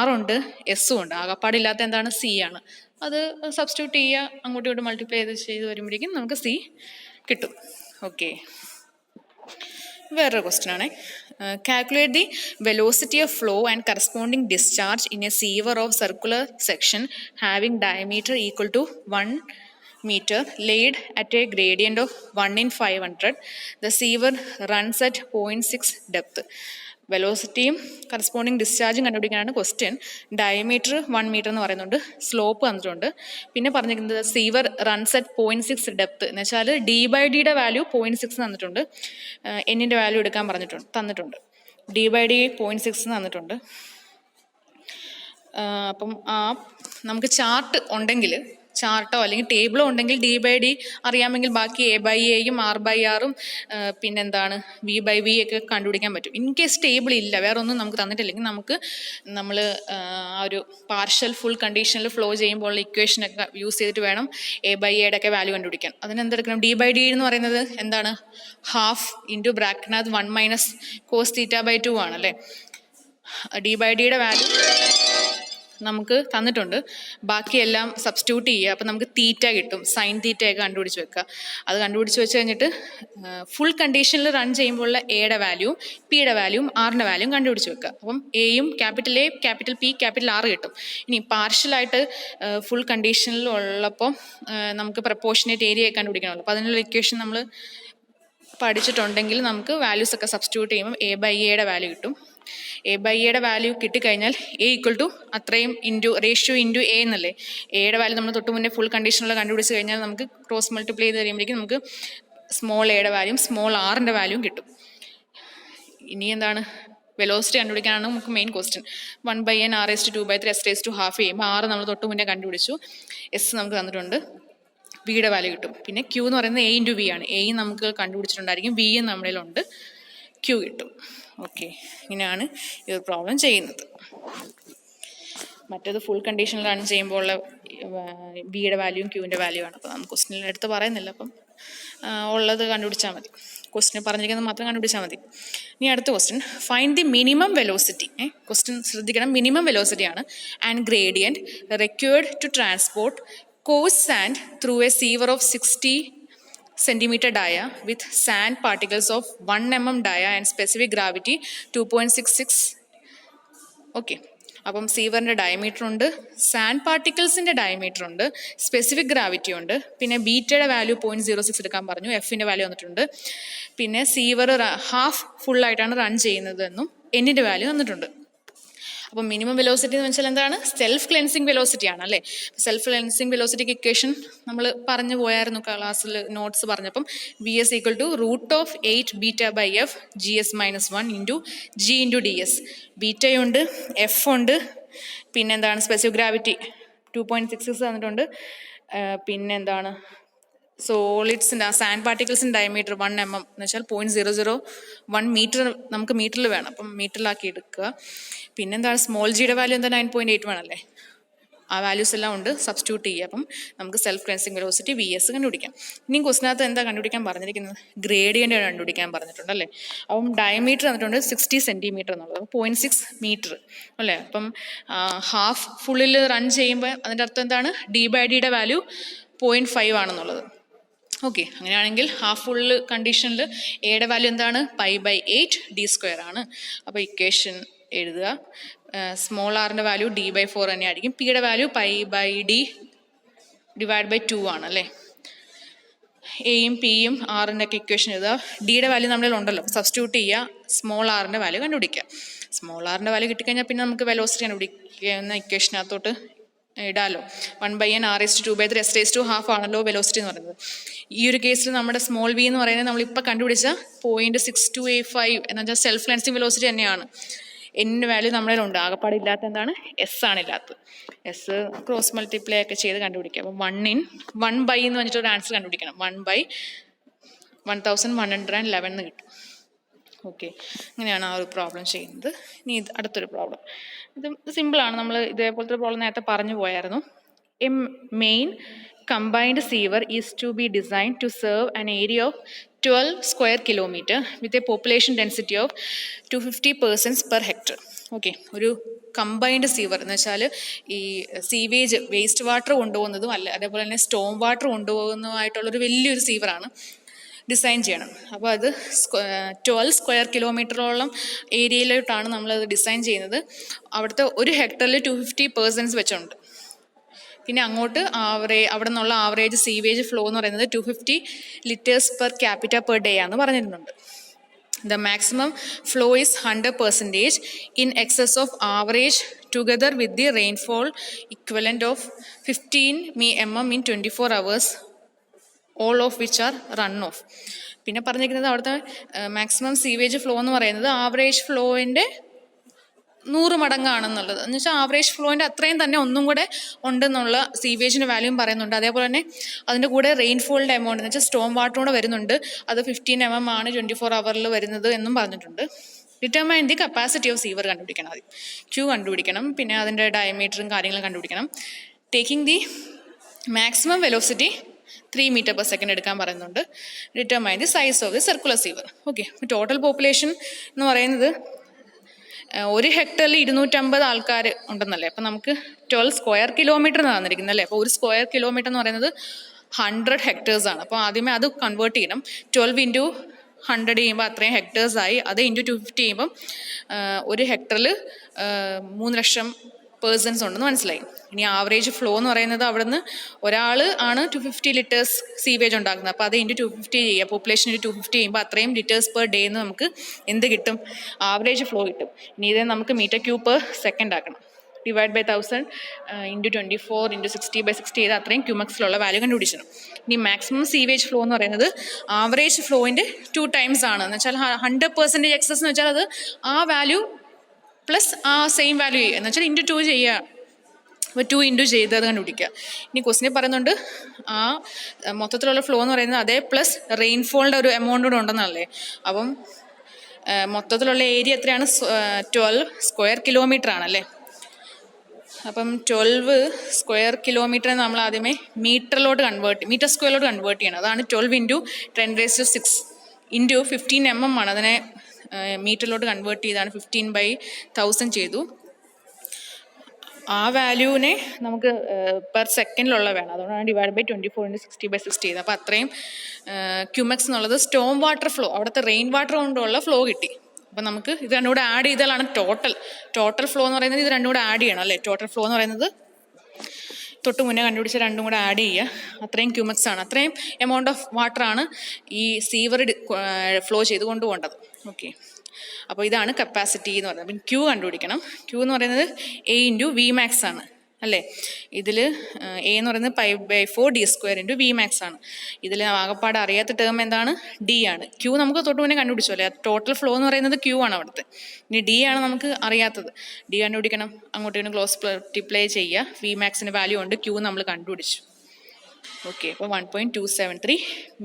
r ഉണ്ട്, എസ്സും ഉണ്ട്. ആകപ്പാടില്ലാത്ത എന്താണ്? c ആണ്. അത് സബ്സ്റ്റിറ്റ്യൂട്ട് ചെയ്യുക, അങ്ങോട്ടും ഇങ്ങോട്ടും മൾട്ടിപ്ലൈ ചെയ്ത് വരുമ്പോഴേക്കും നമുക്ക് c കിട്ടും. ഓക്കെ, വേറൊരു ക്വസ്റ്റ്യൻ ആണേ. Calculate the velocity of flow and corresponding discharge in a sewer of circular section having diameter equal to 1 meter laid at a gradient of 1 in 500. The sewer runs at 0.6 depth. വെലോസിറ്റിയും corresponding ഡിസ്ചാർജും കണ്ടുപിടിക്കാനാണ് question. Diameter 1 metre എന്ന് പറയുന്നുണ്ട്, slope തന്നിട്ടുണ്ട്. പിന്നെ പറഞ്ഞിരിക്കുന്നത് sewer runs at 0.6 depth എന്ന് വെച്ചാൽ d/dയുടെ വാല്യൂ 0.6 തന്നിട്ടുണ്ട്, എന്നിൻ്റെ വാല്യൂ എടുക്കാൻ തന്നിട്ടുണ്ട്. d/d 0.6 തന്നിട്ടുണ്ട്. അപ്പം നമുക്ക് ചാർട്ട് ഉണ്ടെങ്കിൽ, ചാർട്ടോ അല്ലെങ്കിൽ ടേബിളോ ഉണ്ടെങ്കിൽ d/d അറിയാമെങ്കിൽ ബാക്കി a/aയും r/rഉം പിന്നെന്താണ് v/v ഒക്കെ കണ്ടുപിടിക്കാൻ പറ്റും. ഇൻ കേസ് ടേബിൾ ഇല്ല, വേറെ ഒന്നും നമുക്ക് തന്നിട്ടില്ലെങ്കിൽ നമ്മൾ ആ ഒരു പാർഷ്യൽ ഫുൾ കണ്ടീഷനിൽ ഫ്ലോ ചെയ്യുമ്പോൾ ഇക്വേഷനൊക്കെ യൂസ് ചെയ്തിട്ട് വേണം a/aയുടെ ഒക്കെ വാല്യൂ കണ്ടുപിടിക്കാൻ. അതിനെന്തെടുക്കണം? d/d എന്ന് പറയുന്നത് എന്താണ്? ഹാഫ് ഇൻറ്റു ബ്രാക്കറ്റിനകത്ത് 1 മൈനസ് കോസ് θ/2 ആണല്ലേ. d/dയുടെ വാല്യൂ നമുക്ക് തന്നിട്ടുണ്ട്, ബാക്കിയെല്ലാം സബ്സ്റ്റിറ്റ്യൂട്ട് ചെയ്യുക. അപ്പം നമുക്ക് തീറ്റ കിട്ടും, സൈൻ തീറ്റയൊക്കെ കണ്ടുപിടിച്ച് വെക്കുക. അത് കണ്ടുപിടിച്ച് വെച്ച് കഴിഞ്ഞിട്ട് ഫുൾ കണ്ടീഷനിൽ റൺ ചെയ്യുമ്പോഴുള്ള എയുടെ വാല്യൂവും പിയുടെ വാല്യൂവും ആറിൻ്റെ വാല്യൂവും കണ്ടുപിടിച്ച് വെക്കുക. അപ്പം എയും capital A, capital P, capital R കിട്ടും. ഇനി പാർഷ്യലായിട്ട് ഫുൾ കണ്ടീഷനിൽ ഉള്ളപ്പോൾ നമുക്ക് പ്രപ്പോർഷനേറ്റ് ഏരിയ കണ്ടുപിടിക്കണമല്ലോ. അപ്പോൾ അതിനുള്ള ഇക്വേഷൻ നമ്മൾ പഠിച്ചിട്ടുണ്ടെങ്കിൽ നമുക്ക് വാല്യൂസ് ഒക്കെ സബ്സ്റ്റിറ്റ്യൂട്ട് ചെയ്യുമ്പോൾ a/aയുടെ വാല്യൂ കിട്ടും. a/aയുടെ വാല്യൂ കിട്ടിക്കഴിഞ്ഞാൽ a ഈക്വൽ ടു അത്രയും റേഷ്യോ ഇൻറ്റു a എന്നല്ലേ. എയുടെ വാല്യൂ നമ്മൾ തൊട്ട് മുന്നേ ഫുൾ കണ്ടീഷനുള്ള കണ്ടുപിടിച്ച് കഴിഞ്ഞാൽ നമുക്ക് ക്രോസ് മൾട്ടിപ്ലൈ ചെയ്ത് കഴിയുമ്പോഴേക്കും നമുക്ക് സ്മോൾ എയുടെ വാല്യൂയും സ്മോൾ ആറിൻ്റെ വാല്യൂയും കിട്ടും. ഇനി എന്താണ്? വെലോസിറ്റി കണ്ടുപിടിക്കാനാണ് നമുക്ക് main question. 1/n r/2/3 s/½ ചെയ്യുമ്പോൾ r നമ്മൾ തൊട്ട് മുന്നേ കണ്ടുപിടിച്ചു, s നമുക്ക് തന്നിട്ടുണ്ട്, വിയുടെ വാല്യൂ കിട്ടും. പിന്നെ ക്യൂ എന്ന് പറയുന്നത് a ഇൻറ്റു വി ആണ്. എയും നമുക്ക് കണ്ടുപിടിച്ചിട്ടുണ്ടായിരിക്കും, വിയും നമ്മളിലുണ്ട്, ക്യൂ കിട്ടും. ഓക്കെ, ഇങ്ങനെയാണ് ഈ ഒരു പ്രോബ്ലം ചെയ്യുന്നത്. മറ്റേത് ഫുൾ കണ്ടീഷനിൽ റൺ ചെയ്യുമ്പോൾ ഉള്ള വിയുടെ വാല്യൂയും ക്യൂവിൻ്റെ വാല്യൂ ആണ്. അപ്പോൾ നമുക്ക് ക്വസ്റ്റിനിൽ എടുത്ത് പറയുന്നില്ല, അപ്പം ഉള്ളത് കണ്ടുപിടിച്ചാൽ മതി, ക്വസ്റ്റിന് പറഞ്ഞിരിക്കുന്നത് മാത്രം കണ്ടുപിടിച്ചാൽ മതി. ഇനി അടുത്ത question, find the minimum velocity. Question ശ്രദ്ധിക്കണം, മിനിമം വെലോസിറ്റി ആണ്. And gradient required to transport coarse sand through a sewer of 60 centimeter dia with sand particles of 1 mm dia and specific gravity 2.66. Okay, അപ്പം സീവറിൻ്റെ diameter ഉണ്ട്, sand പാർട്ടിക്കിൾസിൻ്റെ diameter ഉണ്ട്, specific gravity ഉണ്ട്, പിന്നെ ബീറ്റയുടെ value 0.06 എടുക്കാൻ പറഞ്ഞു, എഫിൻ്റെ വാല്യൂ വന്നിട്ടുണ്ട്. പിന്നെ സീവർ ഹാഫ് ഫുള്ളായിട്ടാണ് റൺ ചെയ്യുന്നതെന്നും എന്നിൻ്റെ വാല്യൂ വന്നിട്ടുണ്ട്. അപ്പം മിനിമം വെലോസിറ്റി എന്ന് വെച്ചാൽ എന്താണ്? സെൽഫ് ക്ലെൻസിങ് വെലോസിറ്റി ആണ് അല്ലേ. സെൽഫ് ക്ലെൻസിങ് വെലോസിറ്റിക്ക് ഇക്വേഷൻ നമ്മൾ പറഞ്ഞു പോയായിരുന്നു ക്ലാസ്സിൽ, നോട്ട്സ് പറഞ്ഞപ്പം vs equal to √8 β/f gs-1 into g into ds. ബീറ്റയുണ്ട്, എഫ് ഉണ്ട്, പിന്നെന്താണ് സ്പെസിഫിക് ഗ്രാവിറ്റി 2.66 തന്നിട്ടുണ്ട്. പിന്നെന്താണ് സോളിഡ്സിൻ്റെ സാൻഡ് പാർട്ടിക്കിൾസിൻ്റെ ഡയമീറ്റർ 1 mm എന്ന് വെച്ചാൽ 0.001 മീറ്റർ നമുക്ക് മീറ്ററിൽ വേണം, അപ്പം മീറ്ററിലാക്കി എടുക്കുക. പിന്നെന്താണ് സ്മോൾ ജിയുടെ വാല്യൂ എന്താ 9.81 അല്ലേ. ആ വാല്യൂസ് എല്ലാം ഉണ്ട്, സബ്സ്റ്റിറ്റ്യൂട്ട് ചെയ്യുക. അപ്പം നമുക്ക് സെൽഫ് ക്ലെൻസിങ് വെലോസിറ്റി vs കണ്ടുപിടിക്കാം. ഇനി ക്വസ്റ്റിനകത്ത് എന്താ കണ്ടുപിടിക്കാൻ പറഞ്ഞിരിക്കുന്നത്? ഗ്രേഡിയൻ്റ് കണ്ടുപിടിക്കാൻ പറഞ്ഞിട്ടുണ്ട് അല്ലേ. അപ്പം ഡയമീറ്റർ തന്നിട്ടുണ്ട് 60 സെൻറ്റിമീറ്റർ എന്നുള്ളത്, 0.6 മീറ്റർ അല്ലേ. അപ്പം ഹാഫ് ഫുള്ളിൽ റൺ ചെയ്യുമ്പോൾ അതിൻ്റെ അർത്ഥം എന്താണ്? d/dയുടെ വാല്യൂ 0.5 ആണെന്നുള്ളത്. ഓക്കെ, അങ്ങനെയാണെങ്കിൽ ഹാഫ് ഫുള്ള് കണ്ടീഷനിൽ എയുടെ വാല്യൂ എന്താണ്? π/8 d² ആണ്. അപ്പോൾ ഇക്വേഷൻ എഴുതുക. സ്മോൾ ആറിൻ്റെ വാല്യൂ d/4 തന്നെ ആയിരിക്കും, പിയുടെ വാല്യൂ π/d / 2 ആണ് അല്ലേ. എയും പിയും ആറിൻ്റെ ഒക്കെ ഇക്വേഷൻ എഴുതുക. ഡിയുടെ വാല്യൂ നമ്മളിൽ ഉണ്ടല്ലോ, സബ്സ്റ്റിറ്റ്യൂട്ട് ചെയ്യുക, സ്മോൾ ആറിൻ്റെ വാല്യൂ കണ്ടുപിടിക്കുക. സ്മോൾ ആറിൻ്റെ വാല്യൂ കിട്ടിക്കഴിഞ്ഞാൽ പിന്നെ നമുക്ക് വെലോസിറ്റി കണ്ടുപിടിക്കുന്ന ഇക്വേഷനകത്തോട്ട് ഇടാലോ. 1/n r/2/3 s/½ ആണല്ലോ വെലോസിറ്റി എന്ന് പറയുന്നത്. ഈ ഒരു കേസിൽ നമ്മുടെ സ്മോൾ വി എന്ന് പറയുന്നത് നമ്മളിപ്പോൾ കണ്ടുപിടിച്ച 0.6285 എന്ന് വെച്ചാൽ സെൽഫ് ക്ലെൻസിങ് വെലോസിറ്റി തന്നെയാണ്. എന്നിൻ്റെ വാല്യൂ നമ്മളിലുണ്ട്, ആകപ്പാട് ഇല്ലാത്ത എന്താണ്? എസ് ആണ് ഇല്ലാത്തത്. എസ് ക്രോസ് മൾട്ടിപ്ലൈ ഒക്കെ ചെയ്ത് കണ്ടുപിടിക്കുക. അപ്പം 1/1 എന്ന് പറഞ്ഞിട്ടൊരു ആൻസർ കണ്ടുപിടിക്കണം. 1/1111 എന്ന് കിട്ടും. ഓക്കെ, ഇങ്ങനെയാണ് ആ ഒരു പ്രോബ്ലം ചെയ്യുന്നത്. ഇനി അടുത്തൊരു പ്രോബ്ലം, ഇത് സിമ്പിളാണ്. നമ്മൾ ഇതേപോലത്തെ പ്രോബ്ലം നേരത്തെ പറഞ്ഞു പോയായിരുന്നു. A main combined sewer is to be designed to serve an area of 12 square kilometer with a population density of 250 persons per hectare. Okay, ഒരു കമ്പൈൻഡ് സീവർ എന്ന് വെച്ചാൽ ഈ സീവേജ് വേസ്റ്റ് വാട്ടർ കൊണ്ടുപോകുന്നതും അതേപോലെ തന്നെ സ്റ്റോം വാട്ടർ കൊണ്ടുപോകുന്നതുമായിട്ടുള്ളൊരു വലിയൊരു സീവറാണ്. Design ചെയ്യണം. അപ്പോൾ അത് 12 സ്ക്വയർ കിലോമീറ്ററോളം ഏരിയയിലോട്ടാണ് നമ്മളത് ഡിസൈൻ ചെയ്യുന്നത്. അവിടുത്തെ ഒരു ഹെക്ടറിൽ 250 പേഴ്സൺസ് വെച്ചുണ്ട്. പിന്നെ അങ്ങോട്ട് അവിടെ നിന്നുള്ള ആവറേജ് സീവേജ് ഫ്ലോ എന്ന് പറയുന്നത് 250 litres per capita per day ആണെന്ന് പറഞ്ഞിരുന്നുണ്ട്. The maximum flow is 100% in excess of average together with the rainfall equivalent of 15 mm in 24 hours, all of which are run off. പിന്നെ പറഞ്ഞിരിക്കുന്നത് അവിടുത്തെ maximum sewage flow എന്ന് പറയുന്നത് average ഫ്ലോയിൻ്റെ 100 മടങ്ങാണെന്നുള്ളത്. എന്ന് വെച്ചാൽ average ഫ്ലോയിൻ്റെ അത്രയും തന്നെ ഒന്നും കൂടെ ഉണ്ടെന്നുള്ള സീവേജിൻ്റെ വാല്യൂം പറയുന്നുണ്ട്. അതേപോലെ തന്നെ അതിൻ്റെ കൂടെ റെയിൻഫോളിൻ്റെ എമൗണ്ട് എന്ന് വെച്ചാൽ സ്റ്റോം വാട്ടർ കൂടെ വരുന്നുണ്ട്. അത് 15 mm ആണ് 24 hours വരുന്നത് എന്നും പറഞ്ഞിട്ടുണ്ട്. Determine the capacity of sewer കണ്ടുപിടിക്കണം. ആദ്യം ക്യൂ കണ്ടുപിടിക്കണം, പിന്നെ അതിൻ്റെ ഡയമീറ്ററും കാര്യങ്ങളും കണ്ടുപിടിക്കണം. Taking the maximum velocity 3 m/s എടുക്കാൻ പറയുന്നുണ്ട്. Determine the size of the circular sewer. Okay, total population എന്ന് പറയുന്നത് ഒരു ഹെക്ടറിൽ 250 ആൾക്കാർ ഉണ്ടെന്നല്ലേ. അപ്പം നമുക്ക് 12 സ്ക്വയർ കിലോമീറ്റർ തന്നിരിക്കുന്നത് അല്ലേ. അപ്പോൾ ഒരു സ്ക്വയർ കിലോമീറ്റർ എന്ന് പറയുന്നത് 100 hectares ആണ്. അപ്പോൾ ആദ്യമേ അത് കൺവേർട്ട് ചെയ്യണം. 12 × 100 ചെയ്യുമ്പോൾ അത്രയും ഹെക്ടേഴ്സായി. അത് × 250 ചെയ്യുമ്പം ഒരു ഹെക്ടറിൽ 3 ലക്ഷം പേഴ്സൺസ് ഉണ്ടെന്ന് മനസ്സിലായി. ഇനി ആവറേജ് ഫ്ലോ എന്ന് പറയുന്നത് അവിടെ നിന്ന് ഒരാൾ ആണ് 250 ലിറ്റേഴ്സ് സീവേജ് ഉണ്ടാക്കുന്നത്. അപ്പോൾ അത് × 250 ചെയ്യുക. പോപ്പുലേഷൻ 250 ചെയ്യുമ്പോൾ അത്രയും ലിറ്റേഴ്സ് പെർ ഡേ എന്ന് നമുക്ക് എന്ത് കിട്ടും? ആവറേജ് ഫ്ലോ കിട്ടും. ഇനി ഇതേ നമുക്ക് m³/s ആക്കണം. ഡിവൈഡ് ബൈ 1000 × 24 × 60/60 ചെയ്ത് അത്രയും ക്യൂമെക്സിലുള്ള വാല്യൂ കണ്ടുപിടിക്കണം. ഇനി മാക്സിമം സീവേജ് ഫ്ലോ എന്ന് പറയുന്നത് ആവറേജ് ഫ്ലോയിൻ്റെ 2 times ആണ്. എന്ന് വെച്ചാൽ 100% എക്സസ് എന്ന് വെച്ചാൽ അത് ആ വാല്യൂ പ്ലസ് ആ സെയിം വാല്യൂ ചെയ്യുക. എന്ന് വെച്ചാൽ × 2 ചെയ്യുക. അപ്പോൾ 2 × ചെയ്തത് കണ്ടുപിടിക്കുക. ഇനി ക്വസ്റ്റിനെ പറയുന്നുണ്ട് ആ മൊത്തത്തിലുള്ള ഫ്ലോ എന്ന് പറയുന്നത് അതേ പ്ലസ് റെയിൻഫോളിൻ്റെ ഒരു എമൗണ്ട് കൂടെ ഉണ്ടെന്നല്ലേ. അപ്പം മൊത്തത്തിലുള്ള ഏരിയ എത്രയാണ്? 12 സ്ക്വയർ കിലോമീറ്റർ ആണല്ലേ. അപ്പം 12 സ്ക്വയർ കിലോമീറ്റർ നമ്മൾ ആദ്യമേ മീറ്റർ സ്ക്വയറിലോട്ട് കൺവേർട്ട് ചെയ്യണം. അതാണ് 12 × 10⁶ × 15 mm ആണ്. അതിനെ മീറ്ററിലോട്ട് കൺവേർട്ട് ചെയ്താണ് 15/1000 ചെയ്തു. ആ വാല്യൂവിനെ നമുക്ക് പെർ സെക്കൻഡിലുള്ള വേണം. അതുകൊണ്ടാണ് ഡിവൈഡ് ബൈ 24 × 60/60 ചെയ്തത്. അപ്പോൾ അത്രയും ക്യൂമെക്സ് എന്നുള്ളത് സ്റ്റോം വാട്ടർ ഫ്ലോ, അവിടുത്തെ റെയിൻ വാട്ടർ കൊണ്ടുള്ള ഫ്ലോ കിട്ടി. അപ്പം നമുക്ക് ഇത് രണ്ടും കൂടെ ആഡ് ചെയ്താലാണ് ടോട്ടൽ ഫ്ലോ എന്ന് പറയുന്നത്. ഇത് രണ്ടും കൂടെ ആഡ് ചെയ്യണം അല്ലേ. ടോട്ടൽ ഫ്ലോ എന്ന് പറയുന്നത് തൊട്ട് മുന്നേ കണ്ടുപിടിച്ച രണ്ടും കൂടെ ആഡ് ചെയ്യുക. അത്രയും ക്യൂമെക്സ് ആണ്, അത്രയും എമൗണ്ട് ഓഫ് വാട്ടറാണ് ഈ സീവർ ഫ്ലോ ചെയ്ത് കൊണ്ടുപോകേണ്ടത്. ഓക്കെ, അപ്പോൾ ഇതാണ് കപ്പാസിറ്റി എന്ന് പറയുന്നത്. പിന്നെ ക്യൂ കണ്ടുപിടിക്കണം. ക്യൂ എന്ന് പറയുന്നത് A × Vmax ആണ് അല്ലേ. ഇതിൽ A എന്ന് പറയുന്നത് π/4d² × Vmax ആണ്. ഇതിൽ ആകപ്പാട് അറിയാത്ത ടേം എന്താണ്? D ആണ്. ക്യൂ നമുക്ക് തൊട്ട് മുന്നേ കണ്ടുപിടിച്ചു അല്ലേ. ടോട്ടൽ ഫ്ലോ എന്ന് പറയുന്നത് ക്യൂ ആണ് അവിടുത്തെ. ഇനി D ആണ് നമുക്ക് അറിയാത്തത്. D കണ്ടുപിടിക്കണം. അങ്ങോട്ടേക്കും ക്ലോസ് മൾട്ടിപ്ലൈ ചെയ്യുക. Vmaxൻ്റെ വാല്യൂ ഉണ്ട്, ക്യൂ നമ്മൾ കണ്ടുപിടിച്ചു. ഓക്കെ, അപ്പോൾ 1.273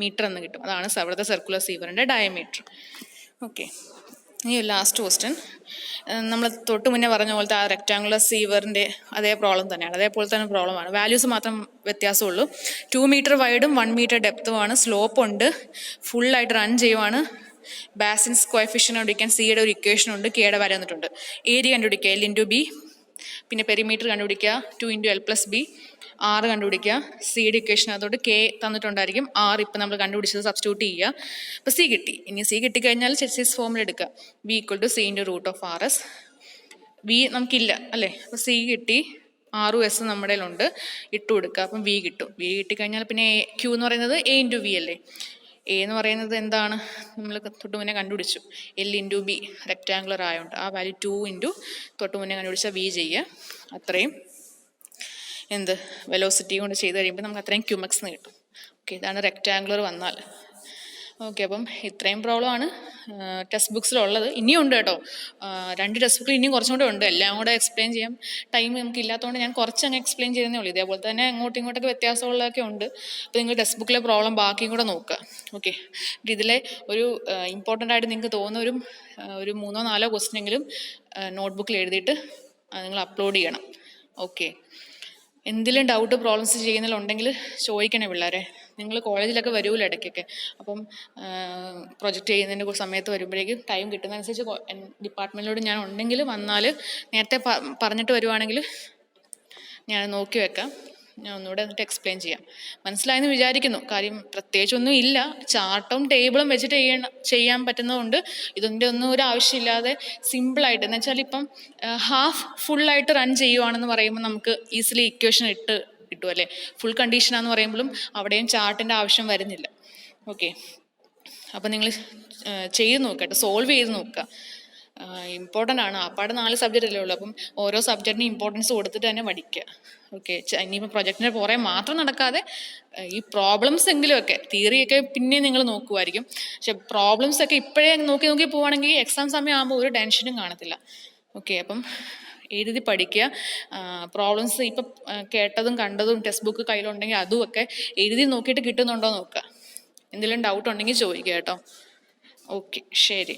മീറ്റർ എന്ന് കിട്ടും. അതാണ് അവിടുത്തെ സർക്കുലർ സീവറിൻ്റെ ഡയമീറ്റർ. ഓക്കെ, ഇനി ലാസ്റ്റ് ക്വസ്റ്റ്യൻ. നമ്മൾ തൊട്ട് മുന്നേ പറഞ്ഞ പോലത്തെ ആ റെക്റ്റാങ്കുലർ സീവറിൻ്റെ അതേ പ്രോബ്ലം തന്നെയാണ്. അതേപോലെ തന്നെ പ്രോബ്ലമാണ്. വാല്യൂസ് മാത്രം വ്യത്യാസമുള്ളൂ. 2 meter വൈഡും 1 meter ഡെപ്തുമാണ്. സ്ലോപ്പ് ഉണ്ട്. ഫുള്ളായിട്ട് റൺ ചെയ്യുവാണ്. ബാസിൻസ് കോഎഫിഷ്യൻ്റ് കണ്ടുപിടിക്കാൻ സിയുടെ ഒരു ഇക്വേഷൻ ഉണ്ട്. കെയുടെ വാല്യൂ തന്നിട്ടുണ്ട്. ഏരിയ കണ്ടുപിടിക്കുക L × B. പിന്നെ പെരിമീറ്റർ കണ്ടുപിടിക്കുക 2 × L+B. R കണ്ടുപിടിക്കുക. സിയുടെ ഇക്വേഷൻ അതോട് K തന്നിട്ടുണ്ടായിരിക്കും. R ഇപ്പം നമ്മൾ കണ്ടുപിടിച്ചത് സബ്സ്റ്റിറ്റ്യൂട്ട് ചെയ്യുക. അപ്പോൾ സി കിട്ടി. ഇനി സി കിട്ടിക്കഴിഞ്ഞാൽ ചെസിസ് ഫോമിൽ എടുക്കുക. V = C × √(RS). V നമുക്കില്ല അല്ലേ. അപ്പോൾ സി കിട്ടി. R ഉം S നമ്മുടെ ഉണ്ട്. ഇട്ട് കൊടുക്കുക. അപ്പം V കിട്ടും. V കിട്ടിക്കഴിഞ്ഞാൽ പിന്നെ Q എന്ന് പറയുന്നത് A × V അല്ലേ. A എന്ന് പറയുന്നത് എന്താണ്? നമ്മൾ തൊട്ട് മുന്നേ കണ്ടുപിടിച്ചു. L × B റെക്റ്റാങ്കുലർ ആയതുകൊണ്ട് ആ വാല്യൂ 2 × തൊട്ട് മുന്നേ കണ്ടുപിടിച്ച V ചെയ്യുക. അത്രയും വെലോസിറ്റി കൊണ്ട് ചെയ്ത് കഴിയുമ്പോൾ നമുക്ക് അത്രയും ക്യൂമെക്സ് കിട്ടും. ഓക്കെ, ഇതാണ് റെക്റ്റാങ്കുലർ വന്നാൽ. ഓക്കെ, അപ്പം ഇത്രയും പ്രോബ്ലമാണ് ടെക്സ്റ്റ് ബുക്സിലുള്ളത്. ഇനിയും ഉണ്ട് കേട്ടോ. 2 ടെക്സ്റ്റ് ബുക്കിൽ ഇനിയും കുറച്ചും കൂടെ ഉണ്ട്. എല്ലാം കൂടെ എക്സ്പ്ലെയിൻ ചെയ്യാം ടൈം നമുക്ക് ഇല്ലാത്തതുകൊണ്ട് ഞാൻ കുറച്ചങ്ങ് എക്സ്പ്ലെയിൻ ചെയ്യുന്നേ ഉള്ളൂ. ഇതേപോലെ തന്നെ അങ്ങോട്ടും ഇങ്ങോട്ടൊക്കെ വ്യത്യാസമുള്ളതൊക്കെ ഉണ്ട്. അപ്പോൾ നിങ്ങൾ ടെക്സ്റ്റ് ബുക്കിലെ പ്രോബ്ലം ബാക്കിയും കൂടെ നോക്കുക. ഓക്കെ, ഇതിലെ ഒരു ഇമ്പോർട്ടൻ്റ് ആയിട്ട് നിങ്ങൾക്ക് തോന്നുന്ന ഒരു 3-4 ക്വസ്റ്റ്യനെങ്കിലും നോട്ട്ബുക്കിൽ എഴുതിയിട്ട് നിങ്ങൾ അപ്ലോഡ് ചെയ്യണം. ഓക്കെ, എന്തെങ്കിലും ഡൗട്ട് പ്രോബ്ലംസ് ചെയ്യുന്നതിലുണ്ടെങ്കിൽ ചോദിക്കണേ പിള്ളേരെ. നിങ്ങൾ കോളേജിലൊക്കെ വരുമല്ലോ ഇടയ്ക്കൊക്കെ. അപ്പം പ്രൊജക്റ്റ് ചെയ്യുന്നതിൻ്റെ സമയത്ത് വരുമ്പോഴേക്കും ടൈം കിട്ടുന്നതനുസരിച്ച് ഡിപ്പാർട്ട്മെൻറ്റിലോട് ഞാൻ ഉണ്ടെങ്കിൽ വന്നാൽ നേരത്തെ പറഞ്ഞിട്ട് വരുവാണെങ്കിൽ ഞാൻ നോക്കി വെക്കാം. ഞാൻ ഒന്നുകൂടെ എന്നിട്ട് എക്സ്പ്ലെയിൻ ചെയ്യാം. മനസ്സിലായെന്ന് വിചാരിക്കുന്നു. കാര്യം പ്രത്യേകിച്ചൊന്നും ഇല്ല, ചാർട്ടും ടേബിളും വെച്ചിട്ട് ചെയ്യാൻ പറ്റുന്നതുകൊണ്ട് ഇതിൻ്റെ ഒന്നും ഒരു ആവശ്യമില്ലാതെ സിമ്പിളായിട്ട്, എന്ന് വെച്ചാൽ ഇപ്പം ഹാഫ് ഫുള്ളായിട്ട് റൺ ചെയ്യുവാണെന്ന് പറയുമ്പോൾ നമുക്ക് ഈസിലി ഇക്വേഷൻ കിട്ടും അല്ലേ. ഫുൾ കണ്ടീഷനാന്ന് പറയുമ്പോഴും അവിടെയും ചാർട്ടിൻ്റെ ആവശ്യം വരുന്നില്ല. ഓക്കെ, അപ്പം നിങ്ങൾ ചെയ്ത് നോക്കുക കേട്ടോ, സോൾവ് ചെയ്ത് നോക്കുക. ഇമ്പോർട്ടൻ്റ് ആണ്. അപ്പാടെ 4 സബ്ജക്റ്റ് അല്ലേ ഉള്ളൂ. അപ്പം ഓരോ സബ്ജക്റ്റിനും ഇമ്പോർട്ടൻസ് കൊടുത്തിട്ട് തന്നെ പഠിക്കുക. ഓക്കെ, ഇനിയിപ്പോൾ പ്രൊജക്റ്റിൻ്റെ പുറകെ മാത്രം നടക്കാതെ ഈ പ്രോബ്ലംസ് എങ്കിലുമൊക്കെ, തിയറിയൊക്കെ പിന്നെ നിങ്ങൾ നോക്കുമായിരിക്കും, പക്ഷെ പ്രോബ്ലംസ് ഒക്കെ ഇപ്പോഴേ നോക്കി നോക്കി പോവുകയാണെങ്കിൽ എക്സാം സമയം ആകുമ്പോൾ ഒരു ടെൻഷനും കാണത്തില്ല. ഓക്കെ, അപ്പം എഴുതി പഠിക്കുക. പ്രോബ്ലംസ് ഇപ്പം കേട്ടതും കണ്ടതും ടെക്സ്റ്റ് ബുക്ക് കയ്യിലുണ്ടെങ്കിൽ അതുമൊക്കെ എഴുതി നോക്കിയിട്ട് കിട്ടുന്നുണ്ടോ നോക്കുക. എന്തെങ്കിലും ഡൗട്ട് ഉണ്ടെങ്കിൽ ചോദിക്കുക കേട്ടോ. ഓക്കെ, ശരി.